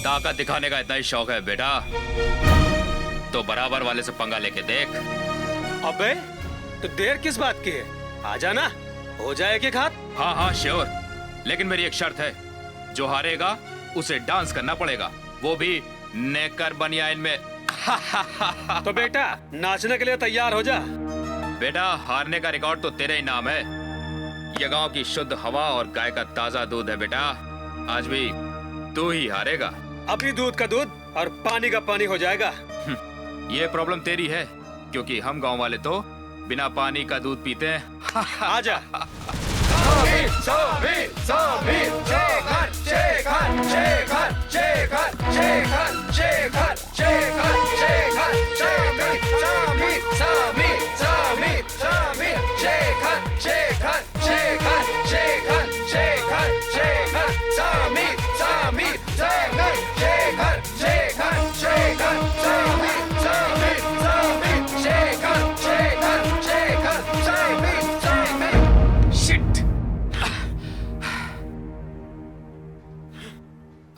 ताकत दिखाने का इतना ही शौक है बेटा तो बराबर वाले से पंगा लेके देख। अबे तो देर किस बात की है, आ जाना, हो जाए कि घात। हाँ हाँ श्योर, लेकिन मेरी एक शर्त है, जो हारेगा उसे डांस करना पड़ेगा, वो भी नेकर बनियाइन में। तो बेटा नाचने के लिए तैयार हो जा। बेटा हारने का रिकॉर्ड तो तेरे ही नाम है। ये गांव की शुद्ध हवा और गाय का ताजा दूध है बेटा, आज भी तू ही हारेगा। अभी दूध का दूध और पानी का पानी हो जाएगा। ये प्रॉब्लम तेरी है, क्योंकि हम गांव वाले तो बिना पानी का दूध पीते हैं। आजा।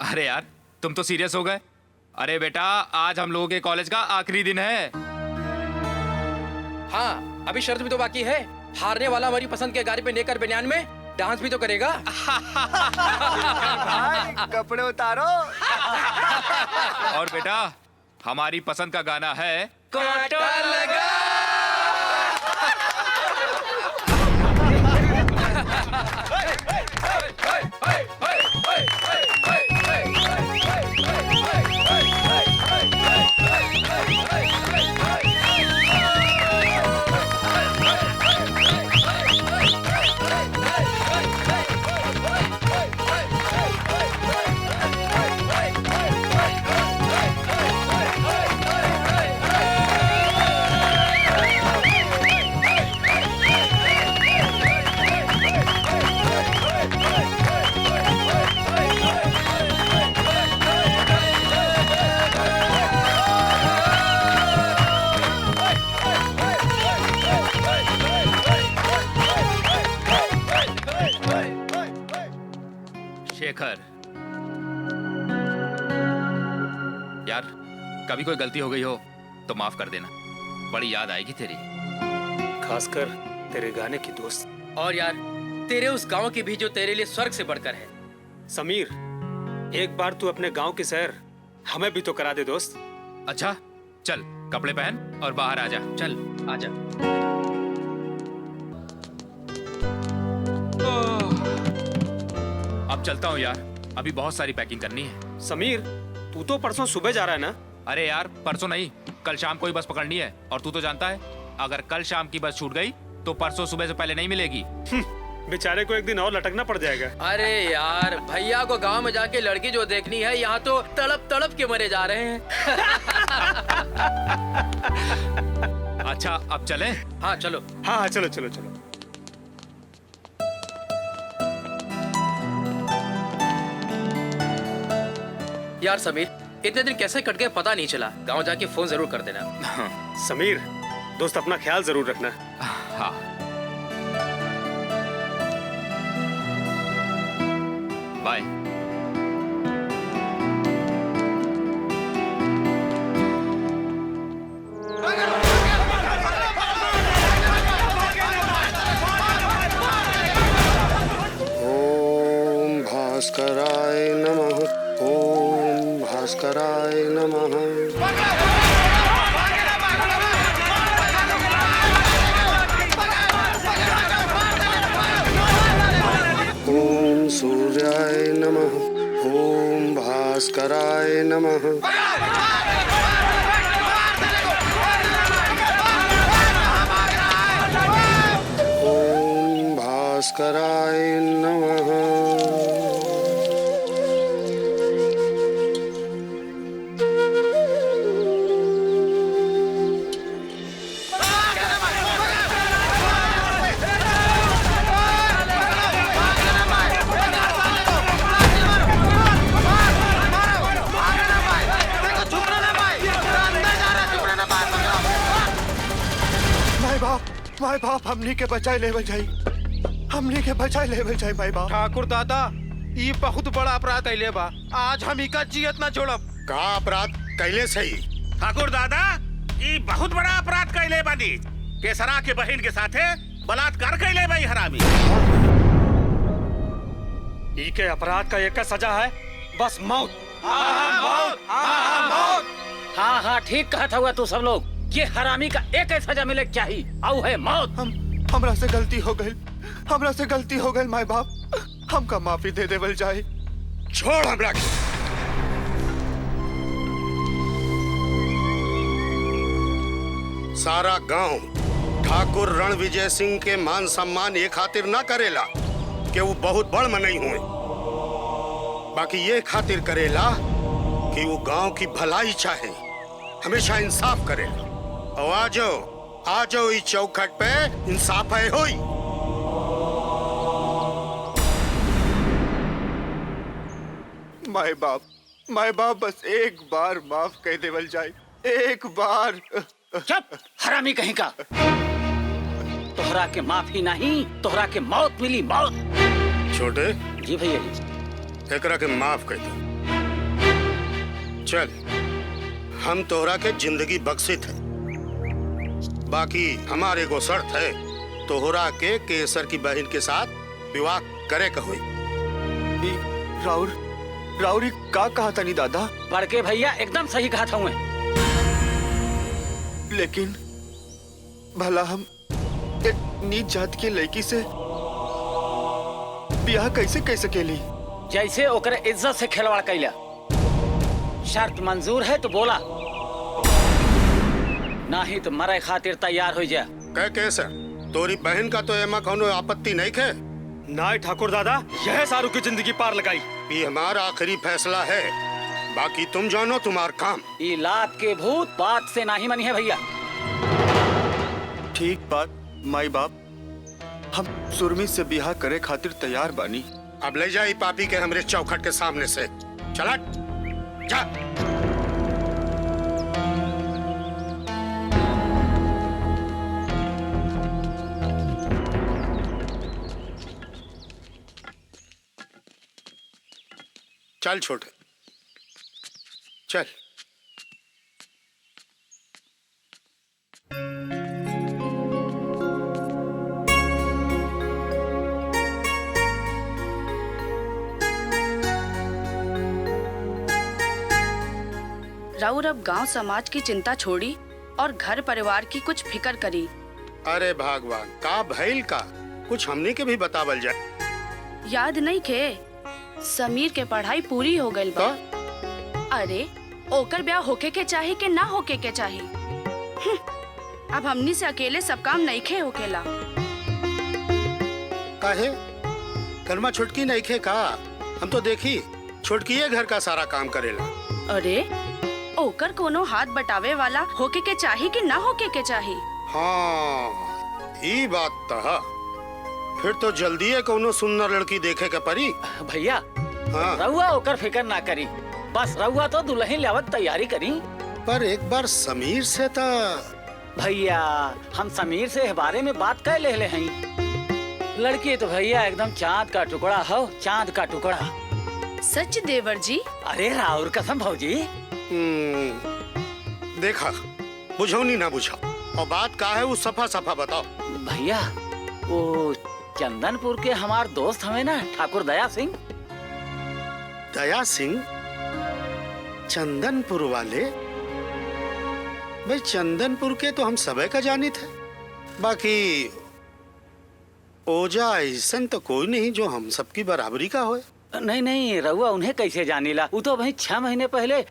अरे यार तुम तो सीरियस हो गए। अरे बेटा आज हम लोगों के कॉलेज का आखिरी दिन है। हाँ अभी शर्त भी तो बाकी है, हारने वाला हमारी पसंद के गाड़ी पे नेकर बनियान में डांस भी तो करेगा। भाई कपड़े उतारो। और बेटा हमारी पसंद का गाना है कांटा लगा। शेखर यार कभी कोई गलती हो गई हो तो माफ कर देना, बड़ी याद आएगी तेरी, खासकर तेरे गाने की दोस्त। और यार तेरे उस गांव की भी जो तेरे लिए स्वर्ग से बढ़कर है। समीर एक बार तू अपने गांव की सैर हमें भी तो करा दे दोस्त। अच्छा चल कपड़े पहन और बाहर आ जा। चल आजा। अब चलता हूँ यार, अभी बहुत सारी पैकिंग करनी है। समीर तू तो परसों सुबह जा रहा है ना? अरे यार परसों नहीं, कल शाम को ही बस पकड़नी है, और तू तो जानता है अगर कल शाम की बस छूट गई तो परसों सुबह से पहले नहीं मिलेगी। बेचारे को एक दिन और लटकना पड़ जाएगा। अरे यार भैया को गांव में जाके लड़की जो देखनी है, यहाँ तो तड़प तड़प के मरे जा रहे हैं। अच्छा अब चलें? हाँ चलो। हाँ चलो चलो चलो। यार समीर इतने दिन कैसे कट गए पता नहीं चला, गांव जाके फोन जरूर कर देना। समीर दोस्त अपना ख्याल जरूर रखना। हाँ बाय। ओम भास्कराय नमः। ओम भास्कराय नमः। ओम सूर्याय नमः। ओम भास्कराय नमः। ओम भास्कराय नमः। माय बाप हमनी के बचाए लेवल जाई, हमनी के बचाए लेवल जाई माय बाप। ठाकुर दादा ये बहुत बड़ा अपराध कैले बा। आज हम इका जियत ना छोड़ब। का अपराध कैले सही? ठाकुर दादा ये बहुत बड़ा अपराध कैले बानी। केसरा के बहन के साथे बलात्कार कैले भाई हरामी। ई के अपराध का एक सजा है, बस मौत। हाँ हाँ ठीक कहता हुआ तू सब लोग। ये हरामी का एक सजा मिले चाहिए, और है मौत। हमरा से गलती हो गई, हमरा से गलती हो गई माई बाप। हमका माफी दे देवल जाए। छोड़ हमरा के। सारा गांव ठाकुर रणविजय सिंह के मान सम्मान ये खातिर ना करेला कि वो बहुत बड़ मनई हुए, बाकी ये खातिर करेला कि वो गांव की भलाई चाहे, हमेशा इंसाफ करेला। और आ जाओ इस चौखट पे इंसाफ है होई। माई बाप बस एक बार माफ कह देवल जाए, एक बार। चुप हरामी कहीं का। तोहरा के माफी नहीं, तोहरा के मौत मिली, मौत। छोटे जी भैया जी। एकरा के माफ कर दो। चल, हम तोहरा के जिंदगी बख्शित है, बाकी हमारे को शर्त है, तोहरा के केसर की बहन के साथ विवाह करे का हुई। राउरी का कहा था नहीं दादा? बड़के भैया एकदम सही कहा था मैं। लेकिन भला हम एक नीच जात के लड़की से ब्याह कैसे कह सकेली? जैसे ओकरे इज्जत से खिलवाड़ कैला। शर्त मंजूर है तो बोला, नहीं तो मरे खातिर तैयार हो जा। कह केसर, तोरी बहन का तो एमा कोनो आपत्ति नहीं है? ना ठाकुर दादा, यह सारू की जिंदगी पार लगाई। ये हमारा आखिरी फैसला है, बाकी तुम जानो तुम्हार काम। ये लात के भूत बात से नहीं मनी है भैया। ठीक बात माई बाप, हम सुरमी से ब्याह करे खातिर तैयार बानी। अब ले जाई पापी के हमरे चौखट के सामने से। चला जा। चल छोटे, चल। राउर अब गांव समाज की चिंता छोड़ी और घर परिवार की कुछ फिक्र करी। अरे भगवान, का भइल का कुछ हमने के भी बतावल जाए। याद नहीं खे, समीर के पढ़ाई पूरी हो गई बा। अरे ओकर ब्याह होके के चाही कि ना होके के चाही? अब हमनी से अकेले सब काम नहीं खे होकेला। काहे? कर्मा छुटकी नहीं खे का? हम तो देखी छुटकी घर का सारा काम करेला। अरे ओकर कोनो हाथ बटावे वाला होके के चाही कि ना होके के चाही? हाँ, ये बात तो है। फिर तो जल्दी है कोनो सुंदर लड़की देखे के परी। भैया हाँ। रहुआ ओकर फिकर ना करी, बस रहुआ तो दुल्हन लावत तैयारी करी। पर एक बार समीर से था। भैया हम समीर से इस बारे में बात कर ले हैं। लड़की तो भैया एकदम चांद का टुकड़ा हो, चांद का टुकड़ा। सच देवर जी? अरे राउर कसम भौजी। देखा, बुझौनी ना बुझा, और बात का है वो सफा सफा बताओ। भैया वो चंदनपुर के हमार दोस्त हमें ना, ठाकुर दया सिंह। दया सिंह? चंदनपुर वाले? भाई चंदनपुर के तो हम सबे का जानी थे, बाकी ओजा ऐसन तो कोई नहीं जो हम सबकी बराबरी का होए। नहीं नहीं, रहुआ उन्हें कैसे जानीला? वो तो वही 6 महीने पहले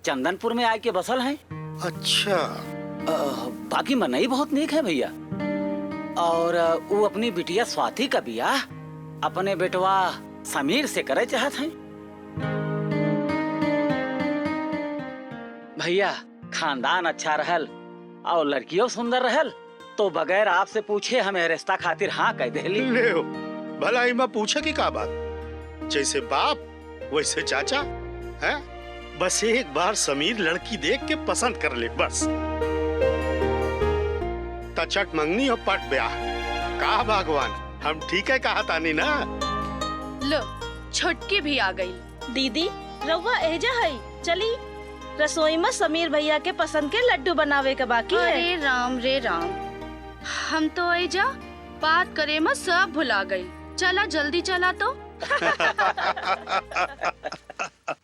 चंदनपुर में आके बसल हैं। अच्छा। बाकी मनई बहुत नेक है भैया, और वो अपनी बिटिया स्वाति का बियाह अपने बेटवा समीर से करे चाहत हैं। भैया खानदान अच्छा रहल और लड़कियों सुंदर रहल, तो बगैर आपसे पूछे हमें रिश्ता खातिर हाँ कह देली। ले हो, भला इमा पूछे की का बात? जैसे बाप वैसे चाचा है। बस एक बार समीर लड़की देख के पसंद कर ले बस। तचट मंगनी और पट ब्याह। कहा भगवान, हम ठीक है कहा तानी ना। लो छुटकी भी आ गई। दीदी रउआ एजा है, चली रसोई में समीर भैया के पसंद के लड्डू बनावे के बाकी है। अरे राम रे राम, हम तो एजा बात करे में सब भुला गई। चला जल्दी चला तो।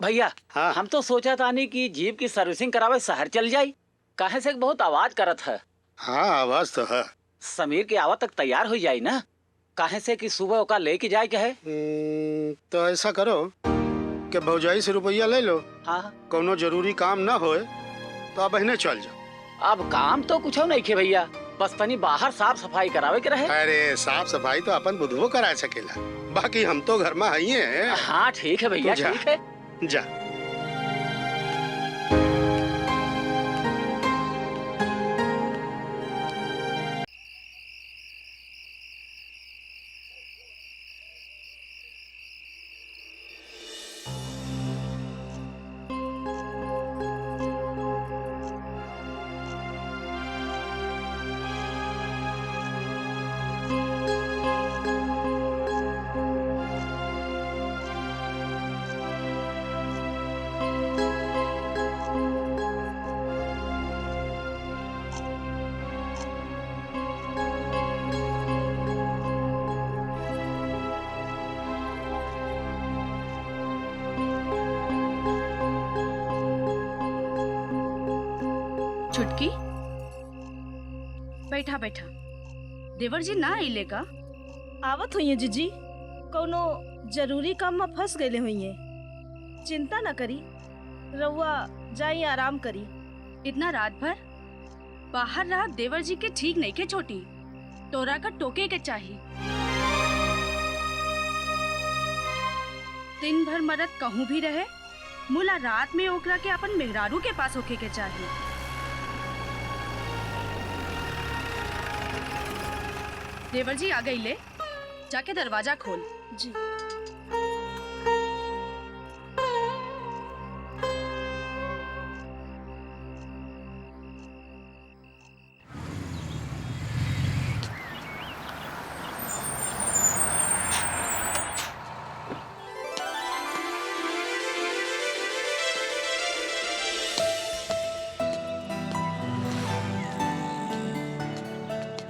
भैया हाँ। हम तो सोचा तानी कि जीप की सर्विसिंग करावे शहर चल जाई, काहे से बहुत आवाज करत है। हाँ आवाज तो है। समीर के आवा तक तैयार हो जाई ना, काहे से कि सुबह ओका लेके जाए के है। तो ऐसा करो कि भौजाई से रुपया ले लो, हाँ कोनो जरूरी काम ना होए तो अब बहने चल जाओ। अब काम तो कुछ नहीं खे भैया, बस तनी बाहर साफ सफाई करावे के रहे। अरे साफ सफाई तो अपन बुधवो करा सकेला, बाकी हम तो घर में ही हैं। हाँ ठीक है भैया, जा। ठीक है। जा। छुटकी बैठा बैठा, देवर जी ना आइले का? आवत हुई जीजी, कोनो जरूरी काम में फंस गए हुई। चिंता न करी, रउआ जाई आराम करी। इतना रात भर बाहर रहा देवर जी के ठीक नहीं के छोटी, तोरा का टोके के चाहिए। दिन भर मरद कहूँ भी रहे, मुला रात में ओकरा के अपन मेहरारू के पास होके के चाहिए। देवर जी आ गई ले, जाके दरवाजा खोल। जी।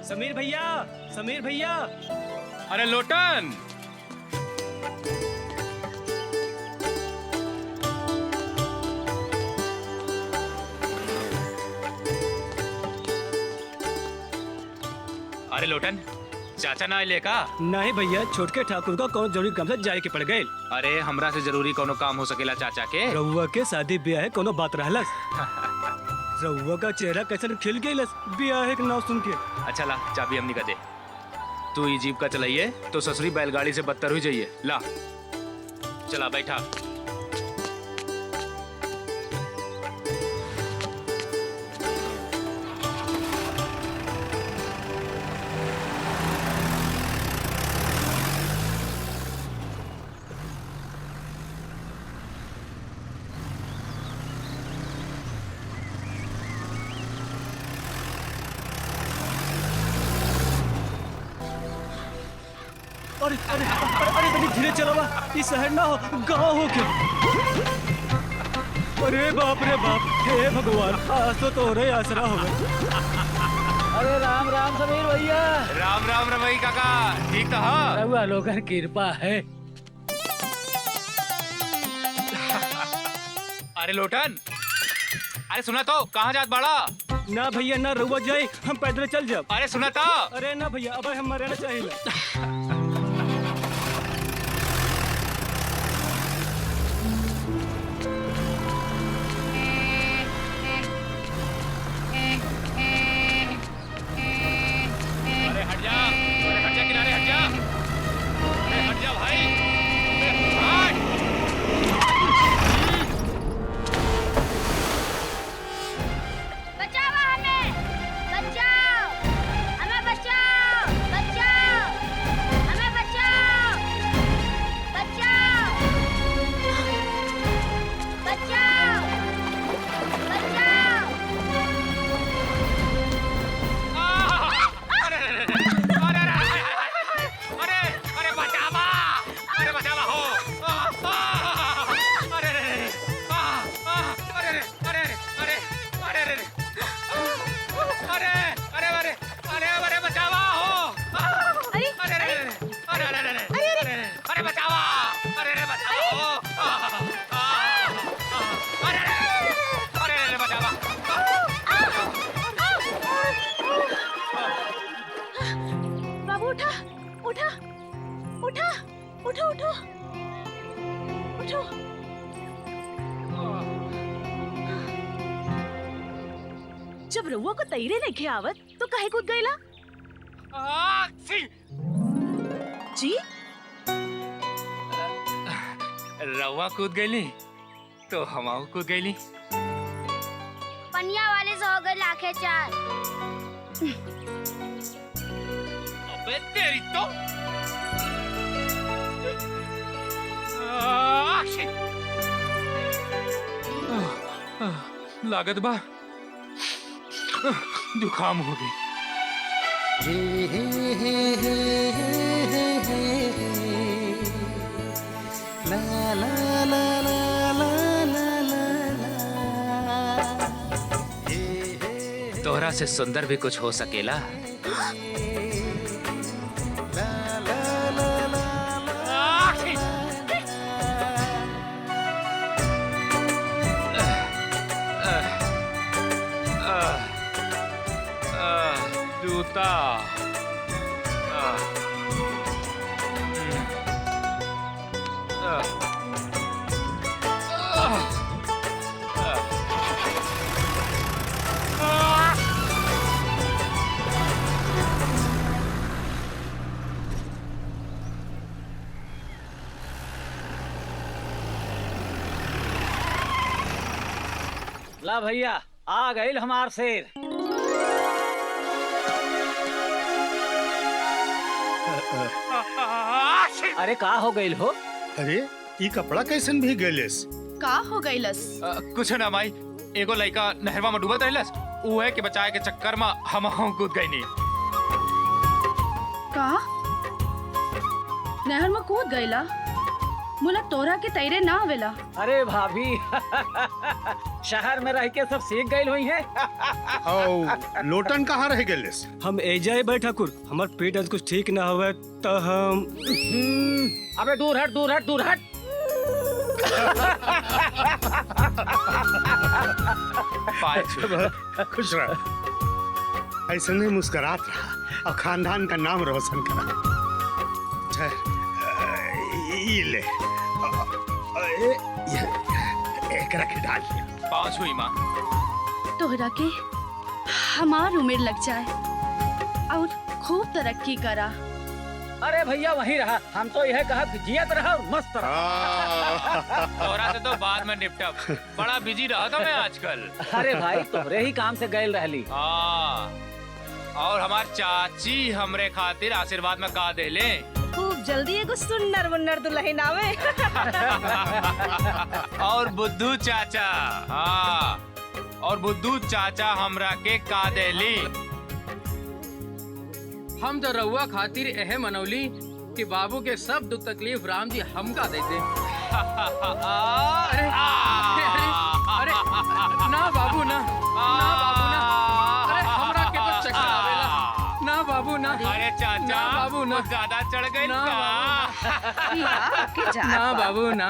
समीर भैया, समीर भैया। अरे लोटन, अरे लोटन, चाचा ना आइले का? नहीं भैया, छोटके ठाकुर का कोनो जरूरी काम से जाए के पड़ गए। अरे हमरा से जरूरी कोनो काम हो सकेला चाचा के? रउआ के शादी ब्याह है, कोनो बात रहलस। रउआ का चेहरा कैसे खिल गइलस ब्याह के नाम सुन के। अच्छा ला, चाबी हमनी का दे। तू ये जीप का चलाइए तो ससुरी बैलगाड़ी से बदतर हुई जाइए। ला चला बैठा। अरे अरे अरे बड़ी धीरे चलावा, इस शहर ना हो, गाँव हो क्या? अरे बाप रे बाप, हे भगवान, आज तो तोरे आसरा हो गए। अरे राम राम समीर भैया। राम राम रमई काका, ठीक तो हाँ? रउआ लोगन कृपा है। अरे लोटन, अरे सुना तो, कहाँ जात बाड़ा? ना भैया ना, रउआ जाए, हम पैदल चल जाब। अरे सुना तो। अरे ना भैया, अब हम रहना चाहिए। अरे हट जा, अरे हट जा, किनारे हट जा। अरे हट जा भाई, अरे हट। बचाओ हमें, बचाओ, हमें बचाओ, बचाओ, हमें बचाओ, बचाओ, बचाओ, बचाओ। अरे अरे बाबू उठा उठा उठा उठो उठो उठो। जब रउआ को तैरे नहीं आवत तो काहे कूद गईला? जी रवा कूद गईली तो हमाऊ कूद गईली। पनिया वाले से हो गए लाखे चार। अबे तेरी तो लागत बा जुकाम हो गई। तोहरा से सुंदर भी कुछ हो सकेला। जूता ला भैया आ गई हमार शेर। अरे का हो गई हो? अरे ई कपड़ा कैसन भी गैलेस? का हो गईलस? कुछ ना माई, एगो लड़का नहरवा में डूबत रहलस, उहे के बचाए के चक्कर में हम कूद गई नी। का नहर में कूद गईला? मुला तोरा के तैरे ना आवेला। अरे भाभी शहर में रह के सब सीख गई हुई है। औ लोटन कहाँ रह गैलेस? हम एजाए भाई ठाकुर, हमार पेट आज कुछ ठीक ना हुआ तो हम अबे दूर हट दूर हट दूर हट। खुश रह, ऐसे नहीं मुस्कुरात रहा और खानदान का नाम रोशन करा। ये ले, एक रख डाल। पाँच हुई माँ। तोहरा के हमार उम्र लग जाए और खूब तरक्की करा। अरे भैया वहीं रहा, हम तो यह कहा कि जियत रहा और मस्त रहा। तोरा से तो बाद में निपटब, बड़ा बिजी रहा था मैं आजकल। अरे भाई तोहरे ही काम से गैल रहली। हाँ, और हमार चाची हमरे खातिर आशीर्वाद में का दे ले। खूब जल्दी एगो सुन्नर मुन्नर दुल्हन आवे। और बुद्धू चाचा, हाँ, और बुद्धू चाचा हमरा के का दे ली। हम तो रउआ खातिर एहे मनौली कि बाबू के सब दुख तकलीफ राम जी हमका दे दे। अरे अरे ना बाबू ना, ना बाबू ना, अरे हमरा के तो चक्कर आवेला। ना बाबू ना, अरे चाचा ना बाबू ना, ज्यादा चढ़ गई ना का? ना बाबू ना।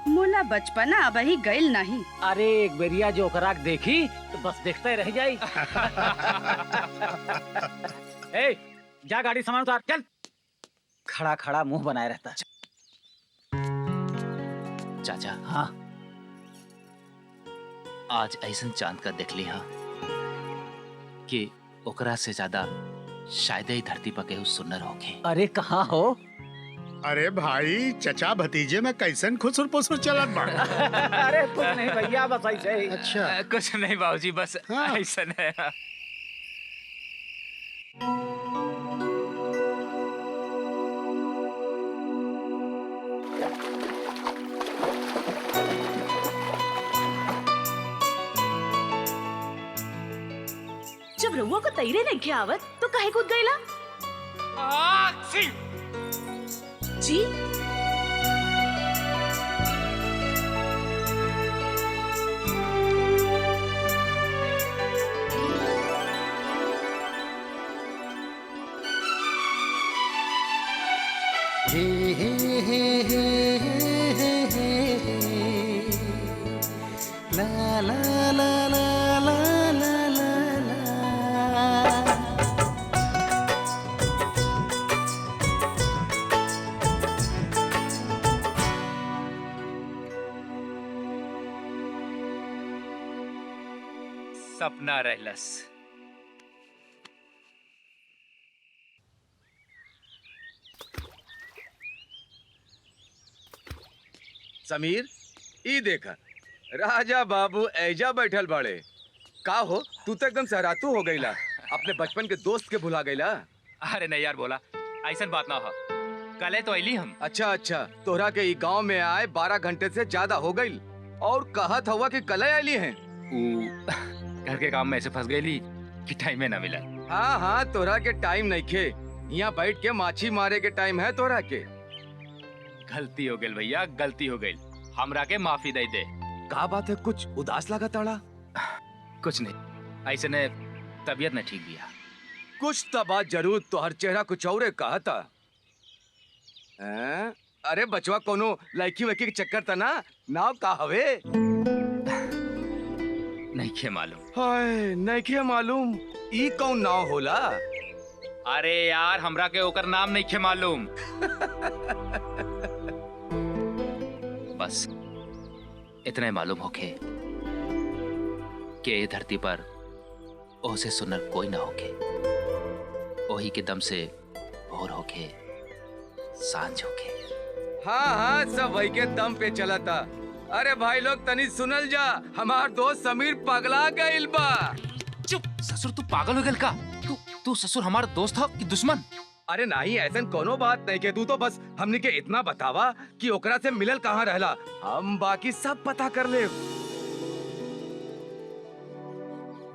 मुला बचपना अब ही गइल नहीं। अरे एक बेरिया जो ओकरा के देखी तो बस देखते रह जाई। ए, जा गाड़ी सामान उतार चल। खड़ा खड़ा मुंह बनाए रहता। चाचा, हाँ आज ऐसन चांद का देख ली हाँ कि ओकरा से ज्यादा शायद ही धरती पर केहू सुंदर होके। अरे कहाँ हो? अरे भाई चचा भतीजे में कैसन खुसुर पुसुर चलत बा? अरे कुछ नहीं भैया बस ऐसे ही। अच्छा कुछ नहीं बाबूजी, बस हाँ। ऐसन है। जब रउआ को तैरे नहीं आवत तो काहे कूद गईला? जी सपना रहलस। समीर, ई देखा राजा बाबू ऐजा बैठल बाड़े। का हो, तू तो एकदम सहरातू हो गईला, अपने बचपन के दोस्त के भुला गईला। अरे नहीं यार बोला, ऐसा बात ना हो। कल तो अली हम। अच्छा अच्छा, तोहरा के ई गांव में आए 12 घंटे से ज्यादा हो गई और कहत हुआ कि कल आईली हैं। घर के काम में ऐसे फंस गई कि टाइम में ना मिला। हाँ हाँ, तोहरा के टाइम नहीं खे, यहाँ बैठ के माछी मारे के टाइम है तोहरा के। गलती हो गई भैया, गलती हो गई, हमरा के माफी दे दे। का बात है, कुछ उदास लगा ताड़ा? कुछ नहीं, ऐसे ने तबीयत न ठीक दिया। कुछ तो बात जरूर, तो हर चेहरा कुछ और कहता। अरे बचवा, कोनो लड़की वड़की के चक्कर था ना? नाव का हवे? नहीं के मालूम। हाय, नहीं के मालूम? ई कौन नाव होला? अरे यार, हमरा के ओकर नाम नहीं के मालूम। बस इतना ही मालूम होके कि ये धरती पर ओसे सुनर कोई ना होके, ओही के दम से भोर होके सांझ होके। हाँ हाँ, सब वही के दम पे चला था। अरे भाई लोग तनी सुनल जा, हमार दोस्त समीर पगला गइल बा। चुप ससुर, तू पागल हो गल का? तू ससुर हमारा दोस्त हो कि दुश्मन? अरे नहीं, ऐसा कोनो बात नहीं के। तू तो बस हमने के इतना बतावा कि ओकरा से मिलल कहाँ रहला, हम बाकी सब पता कर ले।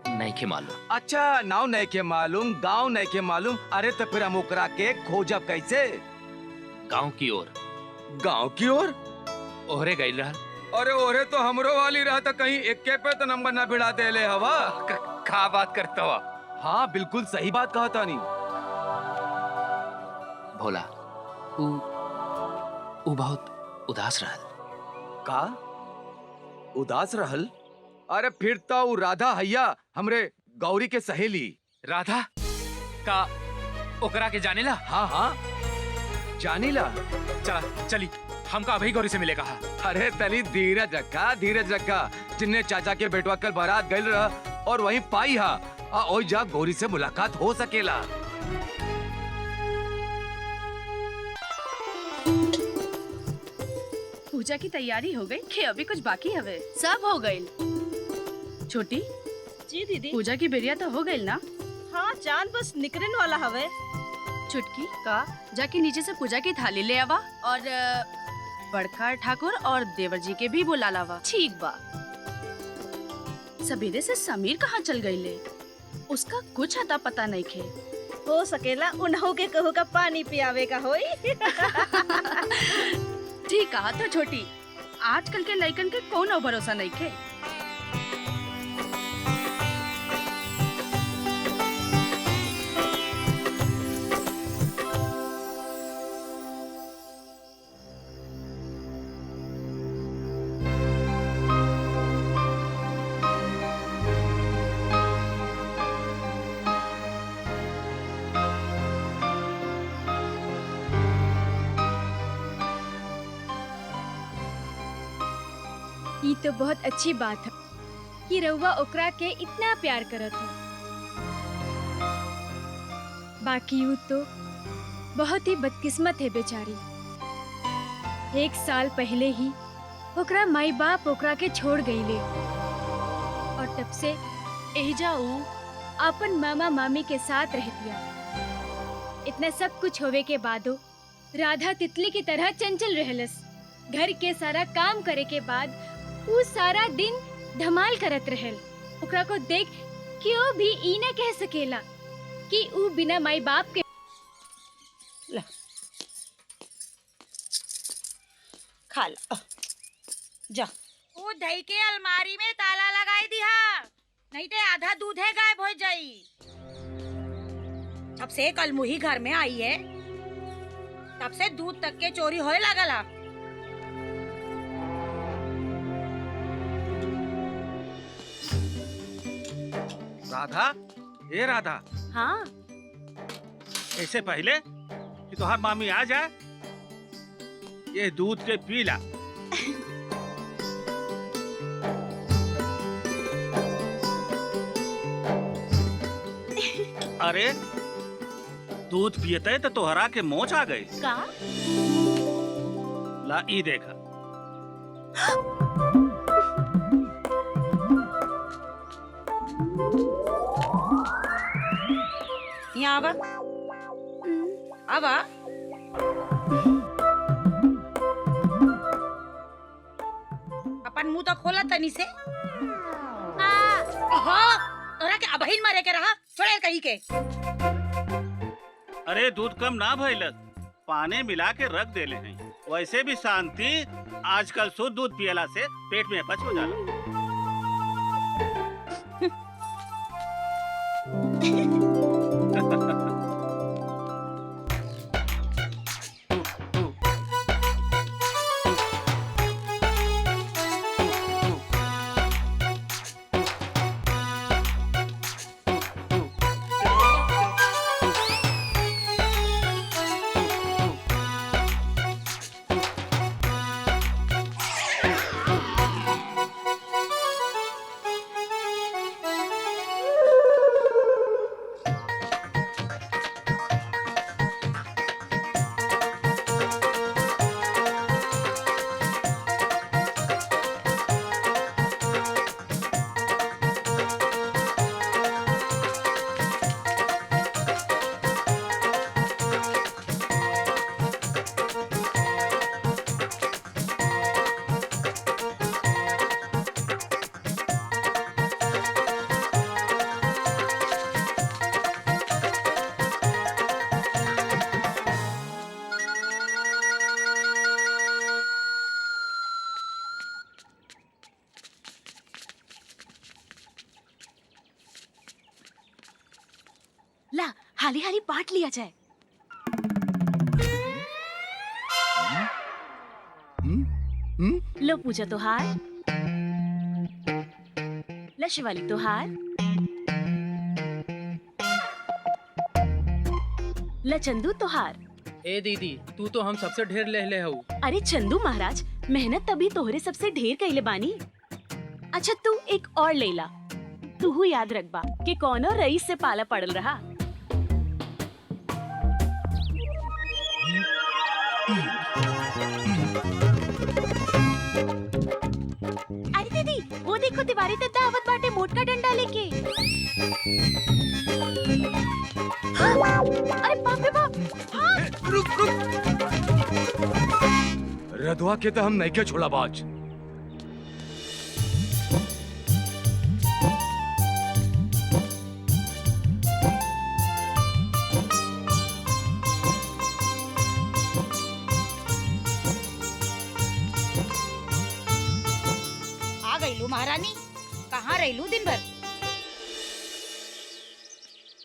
नहीं के मालूम। अच्छा, नाव नहीं के मालूम, गांव नहीं के मालूम। अरे तो फिर हम ओकरा के खोजब कैसे? गांव की ओर। गांव की ओर? ओहरे गई रहा। अरे ओहरे तो हमरो वाली रहा था, कहीं इक्के पे तो नंबर ना भिड़ा दे ले हवा। का बात करता हुआ? हाँ बिल्कुल सही बात कहा था। नहीं भोला, ऊ बहुत उदास रहल। का उदास रहल? अरे फिर तो ऊ राधा हैया, हमरे गौरी के सहेली। राधा का ओकरा के जानेला? हाँ हाँ जानीला। चला चली, हमका अभी गौरी से मिलेगा। अरे तनी धीरज रखा, धीरज रखा। जिन्ने चाचा के बेटवा कल बारात गइल रहा और वहीं पाई हा, ओई जा गौरी से मुलाकात हो सकेला। पूजा की तैयारी हो गई कि अभी कुछ बाकी हवे? सब हो गई। छोटी जी दीदी। पूजा की बिरिया तो हो गई ना? हाँ, चांद बस निकलने वाला हवे। चुटकी का जाके नीचे से पूजा की थाली ले आवा और बड़का ठाकुर और देवर जी के भी बुला लावा। ठीक बा। सवेरे से समीर कहाँ चल गई ले? उसका कुछ अता पता नहीं खे। हो सकेला उन्हों के कहू का पानी पियावे का होई। ठीक कहा तो छोटी, आजकल के लड़कन के कोनो भरोसा नहीं खे। ये तो बहुत अच्छी बात है कि रउआ ओकरा के इतना प्यार करत हो। बाकी वो तो बहुत ही बदकिस्मत है बेचारी। 1 साल पहले ही ओकरा माई बाप ओकरा के छोड़ गईले और तब से एहिजा ऊ अपन मामा मामी के साथ रहतिया। इतना सब कुछ होवे के बादो राधा तितली की तरह चंचल रहलस। घर के सारा काम करे के बाद वो सारा दिन धमाल करत रहल। ओकरा को देख क्यों भी ई न कह सकेला कि वो बिना माई बाप के। खा ला जा। वो दही के अलमारी में ताला लगाई दिया, नहीं तो आधा दूध है गायब हो जाई। जब से कल मुही घर में आई है तब से दूध तक के चोरी होए लगला। राधा, ए राधा। हाँ, ऐसे पहले कि तुहार मामी आ जाए, ये दूध के पीला। अरे दूध पियते तो तोहरा के मोच आ गई का ला ई देखा। यहाँ आवा आवा। अपन मुंह तो खोला तनी से। तोरा के अबहिन मारे के रहा छोड़े कहीं के। अरे दूध कम ना भइलस, पानी मिला के रख देले हैं। वैसे भी शांति आजकल शुद्ध दूध पियला से पेट में अपच हो जाला। ला हाली हाली बांट लिया जाए। लो पूजा तोहार, ला शिवाली तोहार, ला चंदू तोहार। ए दीदी तू तो हम सबसे ढेर ले हऊ। अरे चंदू महाराज मेहनत तभी तोहरे सबसे ढेर कइले बानी। अच्छा तू एक और ले ला। तू याद रखबा कि कौनो रईस से पाला पड़ल रहा। अरे दीदी वो देखो तिवारी दद्दा आवत बाटे मोटका डंडा लेके। हाँ, अरे बाप रे बाप। हाँ। रुक रधवा के तो हम नहीं के छोड़ा बाज। महारानी कहाँ रहलू दिन भर?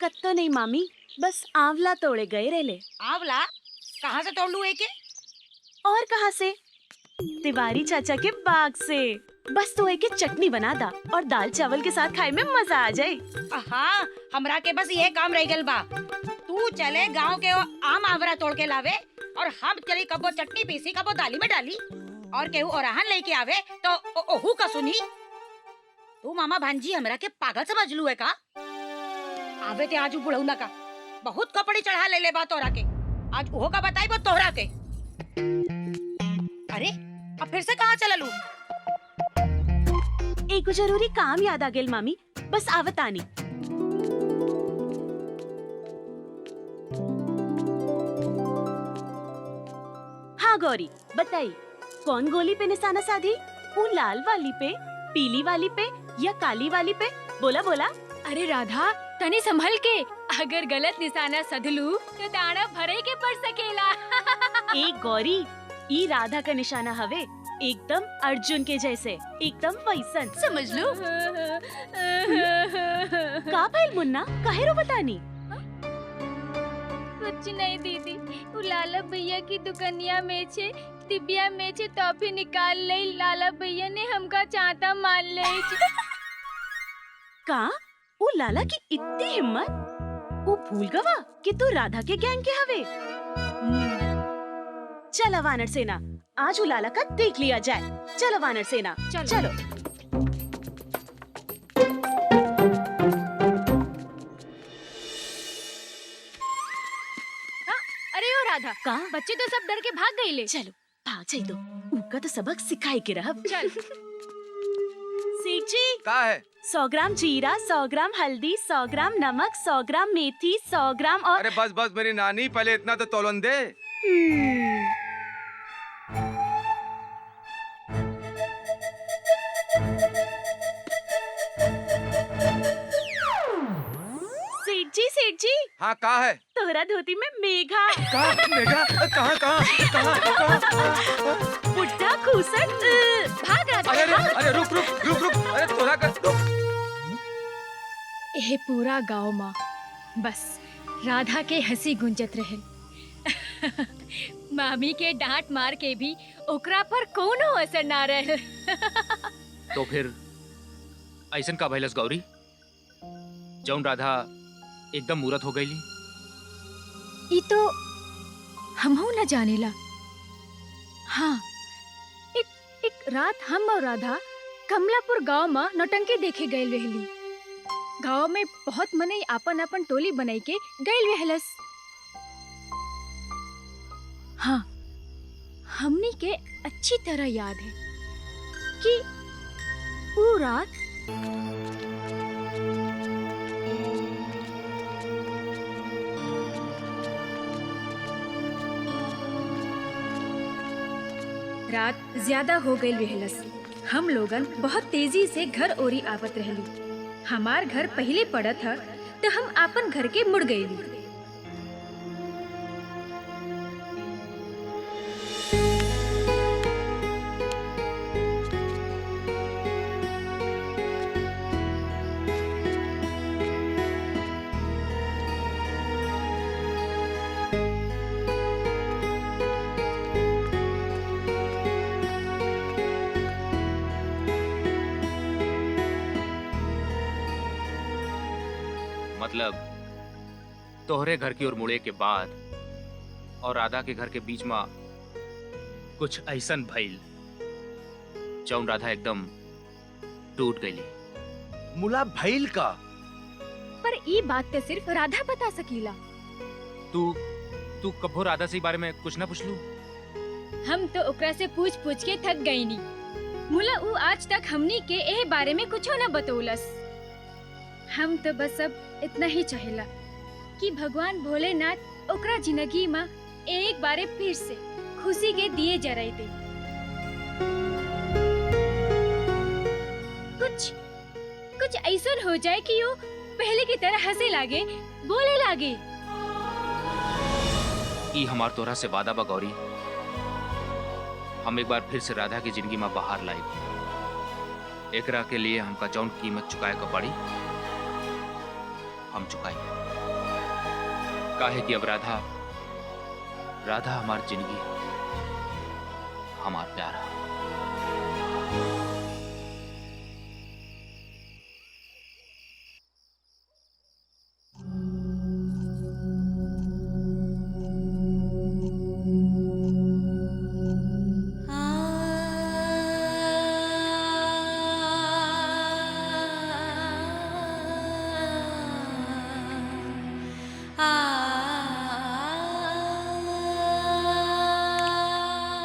कत्तो नहीं मामी, बस आंवला तोड़े गए रहले। आंवला कहाँ से तोड़ लू एके? और कहाँ से? तिवारी चाचा के बाग से। बस तो एक चटनी बना दा और दाल चावल के साथ खाए में मजा आ जाए। हाँ, हमरा के बस ये काम रह गल बा। तू चले गांव के आम आंवला तोड़ के लावे और हम चली कबो चटनी पीसी कबो दाली में डाली और केहू ओराहन लेके आवे तो ओहू का सुनी। तू मामा भांजी हमरा के पागल समझ लू है का? आवे ते आज बुढ़ौना का बहुत कपड़ी चढ़ा ले बा तोरा के। आज ओहो का बताई वो तोहरा के। अरे अब फिर से कहाँ चललू? एक जरूरी काम याद आ गेल मामी, बस आवतानी। हाँ गौरी बताई, कौन गोली पे निशाना साधी? वो लाल वाली पे, पीली वाली पे या काली वाली पे? बोला बोला। अरे राधा तनी संभल के, अगर गलत निशाना सधलू तो दाना भरे के पड़ सकेला। एक गौरी ई राधा का निशाना हवे, एकदम अर्जुन के जैसे, एकदम वैसन, समझ लो। का भइल मुन्ना, काहे रो बतानी? कुछ नहीं दीदी, वो लाला भैया की दुकनिया में छे दिव्या में छे टॉफी निकाल ले। लाला भैया ने हमका चांटा मार ले। का वो लाला की इतनी हिम्मत? वो भूल गवा कि तू राधा के गैंग के हवे। चलो वानर सेना, आज वो लाला का देख लिया जाए। चलो वानर सेना, चलो। अरे ओ राधा का बच्चे तो सब डर के भाग गए ले। चलो भाग जाई दो, उनका तो सबक सिखाई के रह। चल सेठ जी का है? 100 ग्राम जीरा, 100 ग्राम हल्दी, 100 ग्राम नमक, 100 ग्राम मेथी, 100 ग्राम और अरे बस बस मेरी नानी, पहले इतना तो तोलन दे। सेठ जी हाँ का है? तोहरा धोती में मेघा। कहाँ मेघा? कहाँ? बुढ़ा खूसट भाग राधा। अरे रुक, अरे तोरा कर रुक। यह पूरा गांव माँ बस राधा के हंसी गुंजत रहे। मामी के डांट मार के भी ओकरा पर कोनो असर ना रहे। तो फिर ऐसन का भइलस गौरी? जौन राधा एकदम मूरत हो गईली? ई तो हमहू न जानेला। हाँ, एक रात हम और राधा कमलापुर गांव में नौटंकी देखे गए रहली। गांव में बहुत मनई अपन टोली बनाई के गए रहलस। हाँ, हमनी के अच्छी तरह याद है कि वो रात रात ज्यादा हो गई रहलस। हम लोगन बहुत तेजी से घर ओरी आवत रहली। हमार घर पहले पड़त है तो हम आपन घर के मुड़ गईली। मतलब तोहरे घर की ओर मुड़े के बाद और राधा के घर के बीच में कुछ ऐसन भइल जौन राधा एकदम टूट गईली। मुला भइल का? पर ई बात तो सिर्फ राधा बता सकीला। तू कभो राधा से बारे में कुछ ना पूछलू? हम तो ओकरा से पूछ के थक गई नी। मुला ऊ आज तक हमनी के एह बारे में कुछो न बतौलस। हम तो बस अब इतना ही चाहेला कि भगवान भोलेनाथ ओकरा जिंदगी में एक बारे फिर से खुशी के दिए जराई दे। कुछ ऐसा हो जाए कि वो पहले की तरह हंसे लागे, बोले लागे। ई हमार तोरा से वादा बा गौरी, हम एक बार फिर से राधा की जिंदगी में बाहर लाए। एकरा के लिए हमका जौन कीमत चुकाए का पड़ी हम चुकाई। काहे कि अब राधा हमार जिंदगी, हमार प्यारा।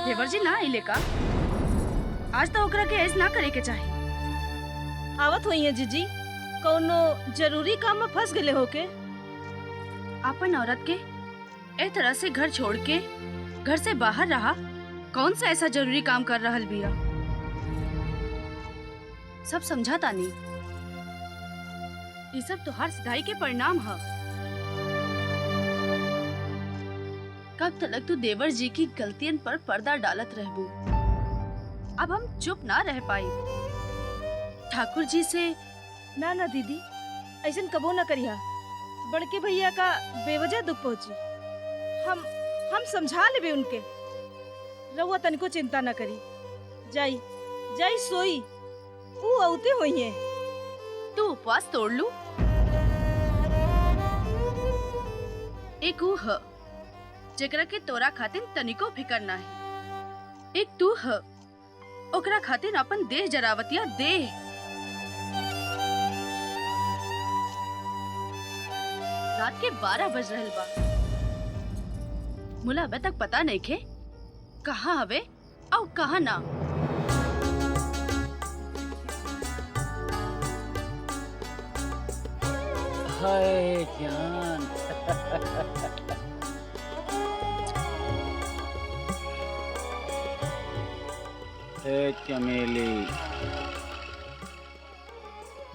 देवर जी ना आइले का? आज तो ओकरा के ऐस ना करे के चाही। आवत हुई है जीजी, कोनो जरूरी काम में फंस गए होके। अपन औरत के ए तरह से घर छोड़ के घर से बाहर रहा, कौन सा ऐसा जरूरी काम कर रहल बिया? सब समझाता नहीं। ये सब तुहार सगाई के परिणाम है। कब तक तू देवर जी की गलतियन पर पर्दा डालत रहबू? अब हम चुप ना रह पाई। ठाकुर जी से ना ना दीदी, ऐसा कबो ना करिया। बड़के भैया का बेवजह दुख पहुंची। हम समझा लेबे उनके। रहुआ तनिको चिंता ना करी। जाई सोई, ऊ औते हुई है। तू उपवास तोड़ लू। एक ऊ ह जेकरा के तोरा खातिर तनिको फिकर ना है। एक तू ह ओकरा खातिर अपन देह जरावतिया देह। रात के 12 बज रहल बा। मुला अबे तक पता नहीं खे कहाँ हवे और कहाँ ना। हाय जान। हे चमेली,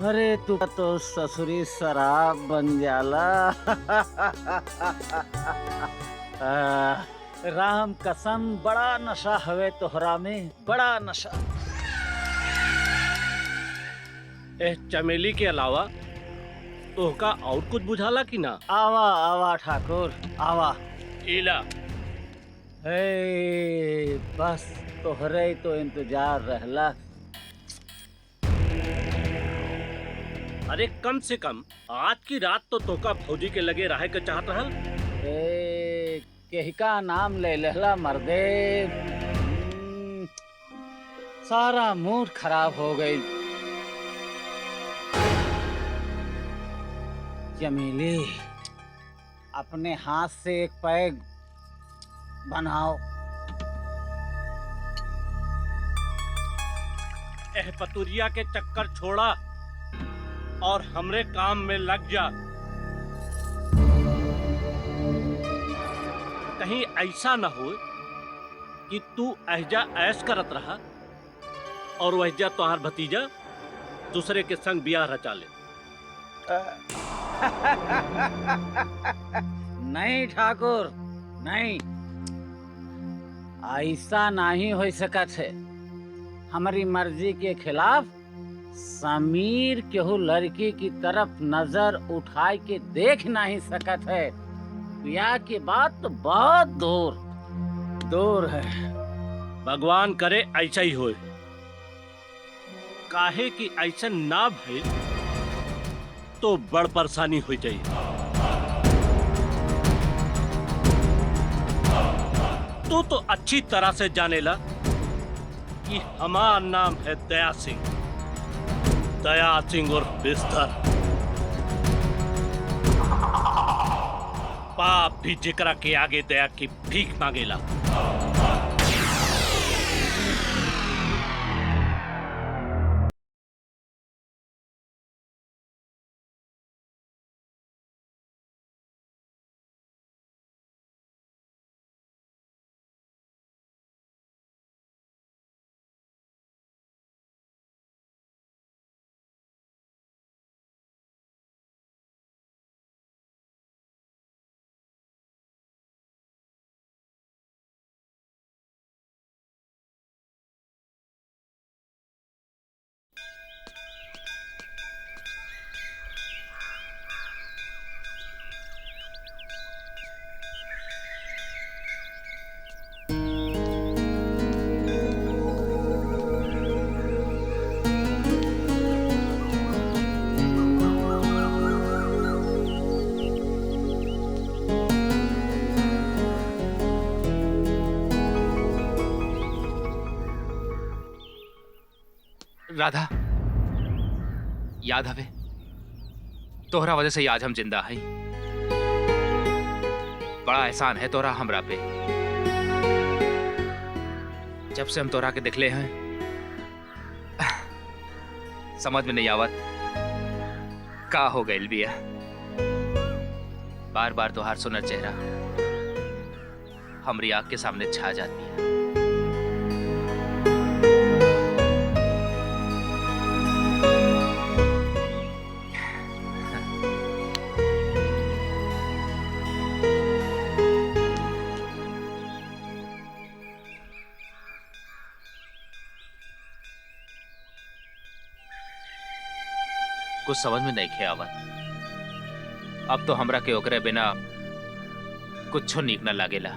अरे तू तो ससुरी शराब बन जाला। राम कसम बड़ा नशा हवे तोहरा में, बड़ा नशा। ए चमेली के अलावा तोहका और कुछ बुझाला कि ना? आवा आवा ठाकुर आवा। इला हे बस तोहरे ही तो इंतजार रहला। अरे कम से कम आज की रात तो तोका फौजी के लगे रहे के चाहत रहल। ए केहिका नाम ले लेहला मर्दे। सारा मूड खराब हो गई। चमेली अपने हाथ से एक पैग बनाओ। एह पतुरिया के चक्कर छोड़ा और हमरे काम में लग जा। कहीं ऐसा न हो कि तू ऐजा ऐश करत रहा और वहजा तोहार भतीजा दूसरे के संग बियाह रचा ले। नहीं ठाकुर नहीं, ऐसा नहीं हो सकत है। हमारी मर्जी के खिलाफ समीर केहू लड़की की तरफ नजर उठाए के देख नहीं सकत है। ब्याह की बात तो बहुत दूर दूर है। भगवान करे ऐसा ही होए। काहे कि ऐसा ना भइल तो बड़ परेशानी हो जाए। तो अच्छी तरह से जानेला कि हमारा नाम है दया सिंह, दया सिंह और बिस्तर। पाप भी जिकरा के आगे दया की भीख मांगेला। राधा, याद हवे तोहरा वजह से ही आज हम जिंदा हैं। बड़ा एहसान है तोहरा हमरा पे। जब से हम तोहरा के दिखले हैं समझ में नहीं आवत का हो गइल बिया। बार बार तोहार सुनर चेहरा हमरी आँख के सामने छा जाती है। कुछ समझ में नहीं खे आवत। अब तो हमरा के ओकरे बिना कुछ नीक न लागेला।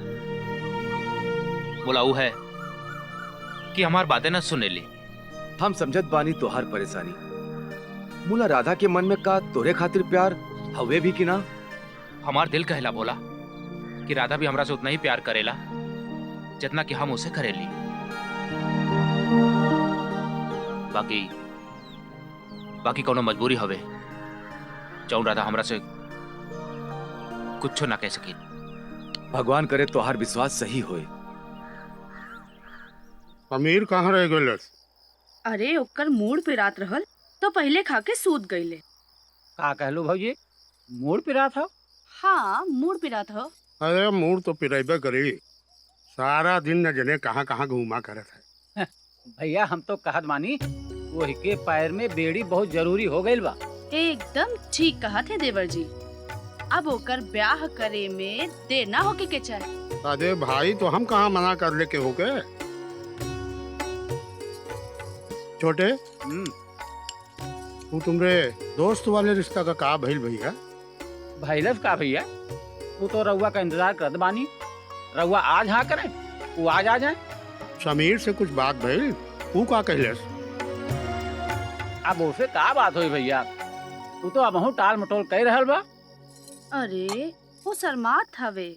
बोलाऊ है कि हमार बातें न सुनेली। हम समझत बानी तोहार परेशानी। मुला राधा के मन में का तोरे खातिर प्यार हवे भी कि ना? हमार दिल कहला बोला कि राधा भी हमरा से उतना ही प्यार करेला जितना कि हम उसे करेली। बाकी कोनो मजबूरी हवे जौन राधा हमरा से कुछ ना कह सकी। भगवान करे तोहार विश्वास सही होए। अमीर कहाँ रह गए? अरे ओकर मूड पे रात रहल तो पहले खा के सूत गईले। का कहलू भौजी, मूड पिरा था? हाँ मूड पे रात हो। अरे मूड तो पिरेबे करी, सारा दिन न जने कहाँ कहाँ घूमा करत है। भैया हम तो कहत मानी वही के पैर में बेड़ी बहुत जरूरी हो गई बा। एकदम ठीक कहा थे देवर जी। अब ओकर ब्याह करे में देर ना होके के चाहे। अरे भाई तो हम कहाँ मना कर ले के हो गए? छोटे तू तुमरे दोस्त वाले रिश्ता का भइल भैया? भैलस का भैया, तू तो रउआ का इंतजार करत बानी। रउआ आज हाँ करे, वो आज आ जाए। समीर से कुछ बात भइल, तू का कहलस? अब उसे का बात हुई भैया, तू तो अब टाल मटोल कह रहल बा। अरे वो शर्मात हवे,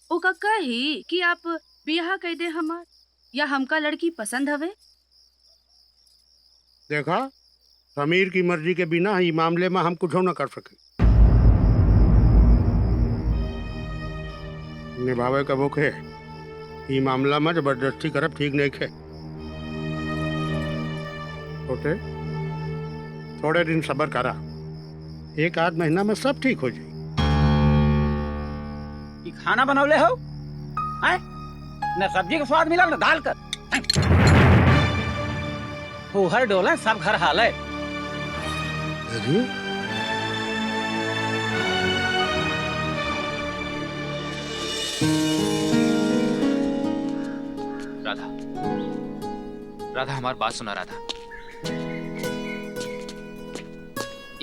ओका कही कि आप ब्याह कह दे हमार, या हमका लड़की पसंद हवे। देखा, समीर की मर्जी के बिना ही मामले में हम कुछ न कर सके। निभावे का वो है, ये मामला में जबरदस्ती करब ठीक नहीं है। छोटे थोड़े दिन सब्र करा, एक आध महीना में सब ठीक हो जाए। ये खाना बनौले हो हैं? न सब्जी का स्वाद मिला न दाल का। हर डोला सब घर हाल है। अरे राधा, राधा हमारी बात सुना। राधा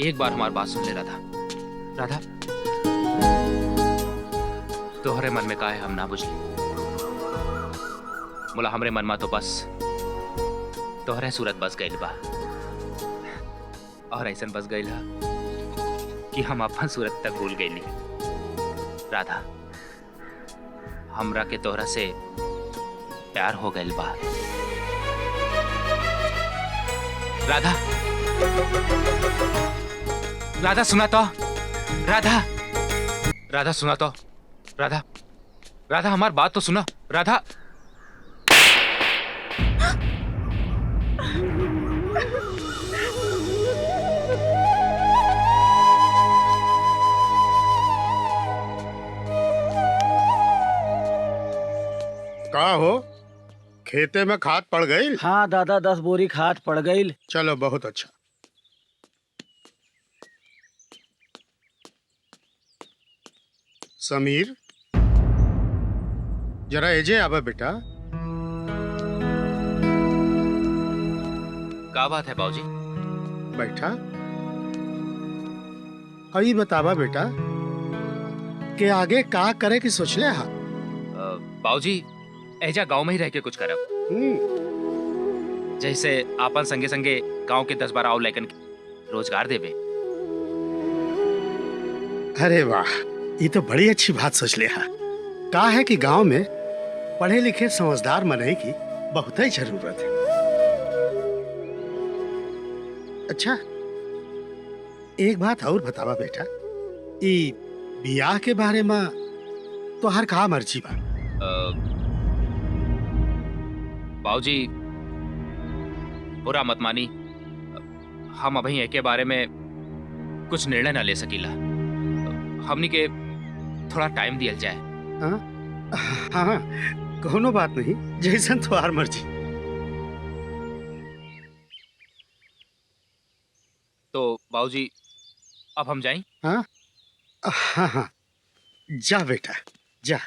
एक बार हमारी बात सुन ले राधा। राधा तोहरे मन में का है हम ना बुझली। मुला हमरे मन में तो बस तोहरे सूरत बस गईल बा, और ऐसन बस गईल कि हम अपन सूरत तक भूल गईली। राधा हमरा के तोहरा से प्यार हो गईल बा। राधा, राधा सुना तो। राधा, राधा सुना तो। राधा, राधा हमारी बात तो सुना। राधा का हो, खेते में खाद पड़ गई? हाँ दादा, 10 बोरी खाद पड़ गई। चलो बहुत अच्छा। समीर जरा एजे आवा बेटा। का बात है बाबूजी? बैठा। अभी बतावा बेटा कि आगे का करे की सोच ले? हा बाबूजी एजा गांव में ही रह के कुछ करब। जैसे आपन संगे संगे गांव के 10-12 और लड़कन के रोजगार देवे। अरे वाह, ये तो बड़ी अच्छी बात सोच ले। हा का है कि गांव में पढ़े लिखे समझदार मनई की बहुत ही जरूरत है। अच्छा एक बात और बतावा बेटा, ई बियाह के बारे में तो हर का मर्जी बा? बाबूजी बुरा मत मानी, हम अभी एक के बारे में कुछ निर्णय ना ले सकीला। हमनी के थोड़ा टाइम दिया जाए। हाँ हाँ कोनो बात नहीं, जैसन तुम्हार मर्जी। तो बाबूजी अब हम जाएं? हाँ हाँ हाँ जा बेटा जा।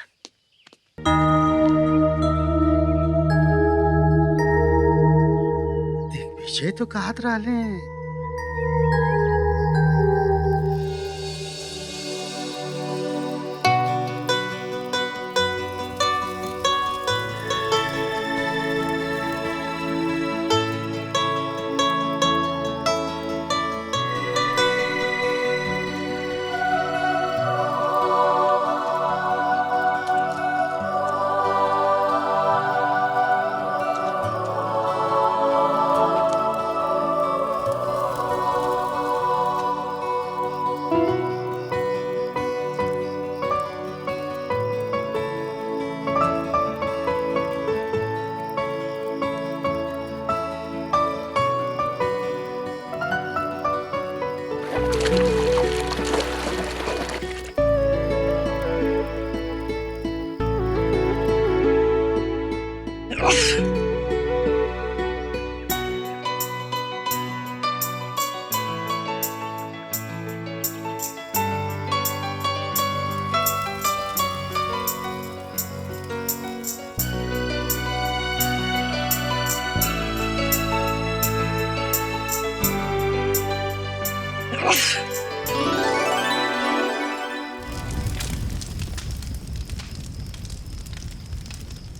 दिग्विजय तो कहत रहले।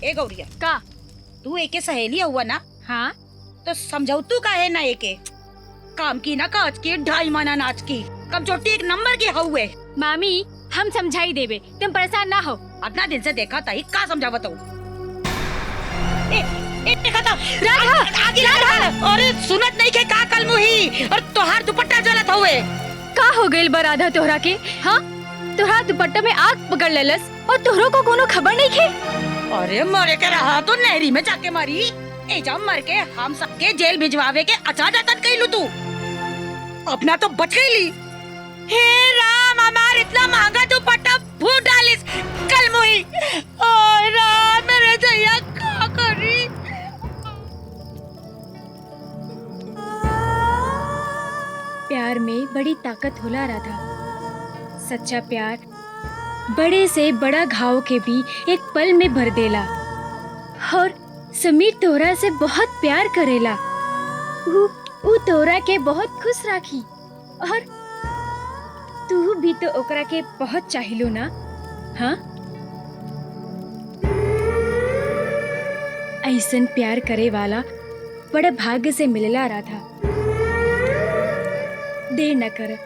ए गौरिया का तू एके सहेली हुआ ना? हाँ तो समझाऊ तू का है ना एके काम की ना काज की ढाई माना नाच की कमचोटी एक नंबर की हुए। मामी हम समझाई देवे, तुम परेशान ना हो। अपना दिन से देखा था का समझावत हूँ। अरे सुनत नहीं के का कल मुही और तोहार दुपट्टा जलत हुए। का हो गइल बा राधा तोहरा के? हाँ तोहरा दुपट्टा में आग पकड़ लेलस और तोहरो को कोनो खबर नहीं खे? अरे मरे के रहा तो नहरी में जाके मारी एजा मर के हम सबके जेल भिजवावे के अच्छा जातन कइलू तू अपना तो बच गईली। हे राम हमार इतना महंगा दुपट्टा फूट डालिस कल मुही। ओ राम मेरे जैया का करी। प्यार में बड़ी ताकत होला राधा। सच्चा प्यार बड़े से बड़ा घाव के भी एक पल में भर देला। और समीर तोरा से बहुत प्यार करेला। ऊ तोरा के बहुत खुश राखी और तू भी तो ओकरा के बहुत चाहिलो ना? हाँ ऐसन प्यार करे वाला बड़ा भाग्य से मिलेला राधा। देर न कर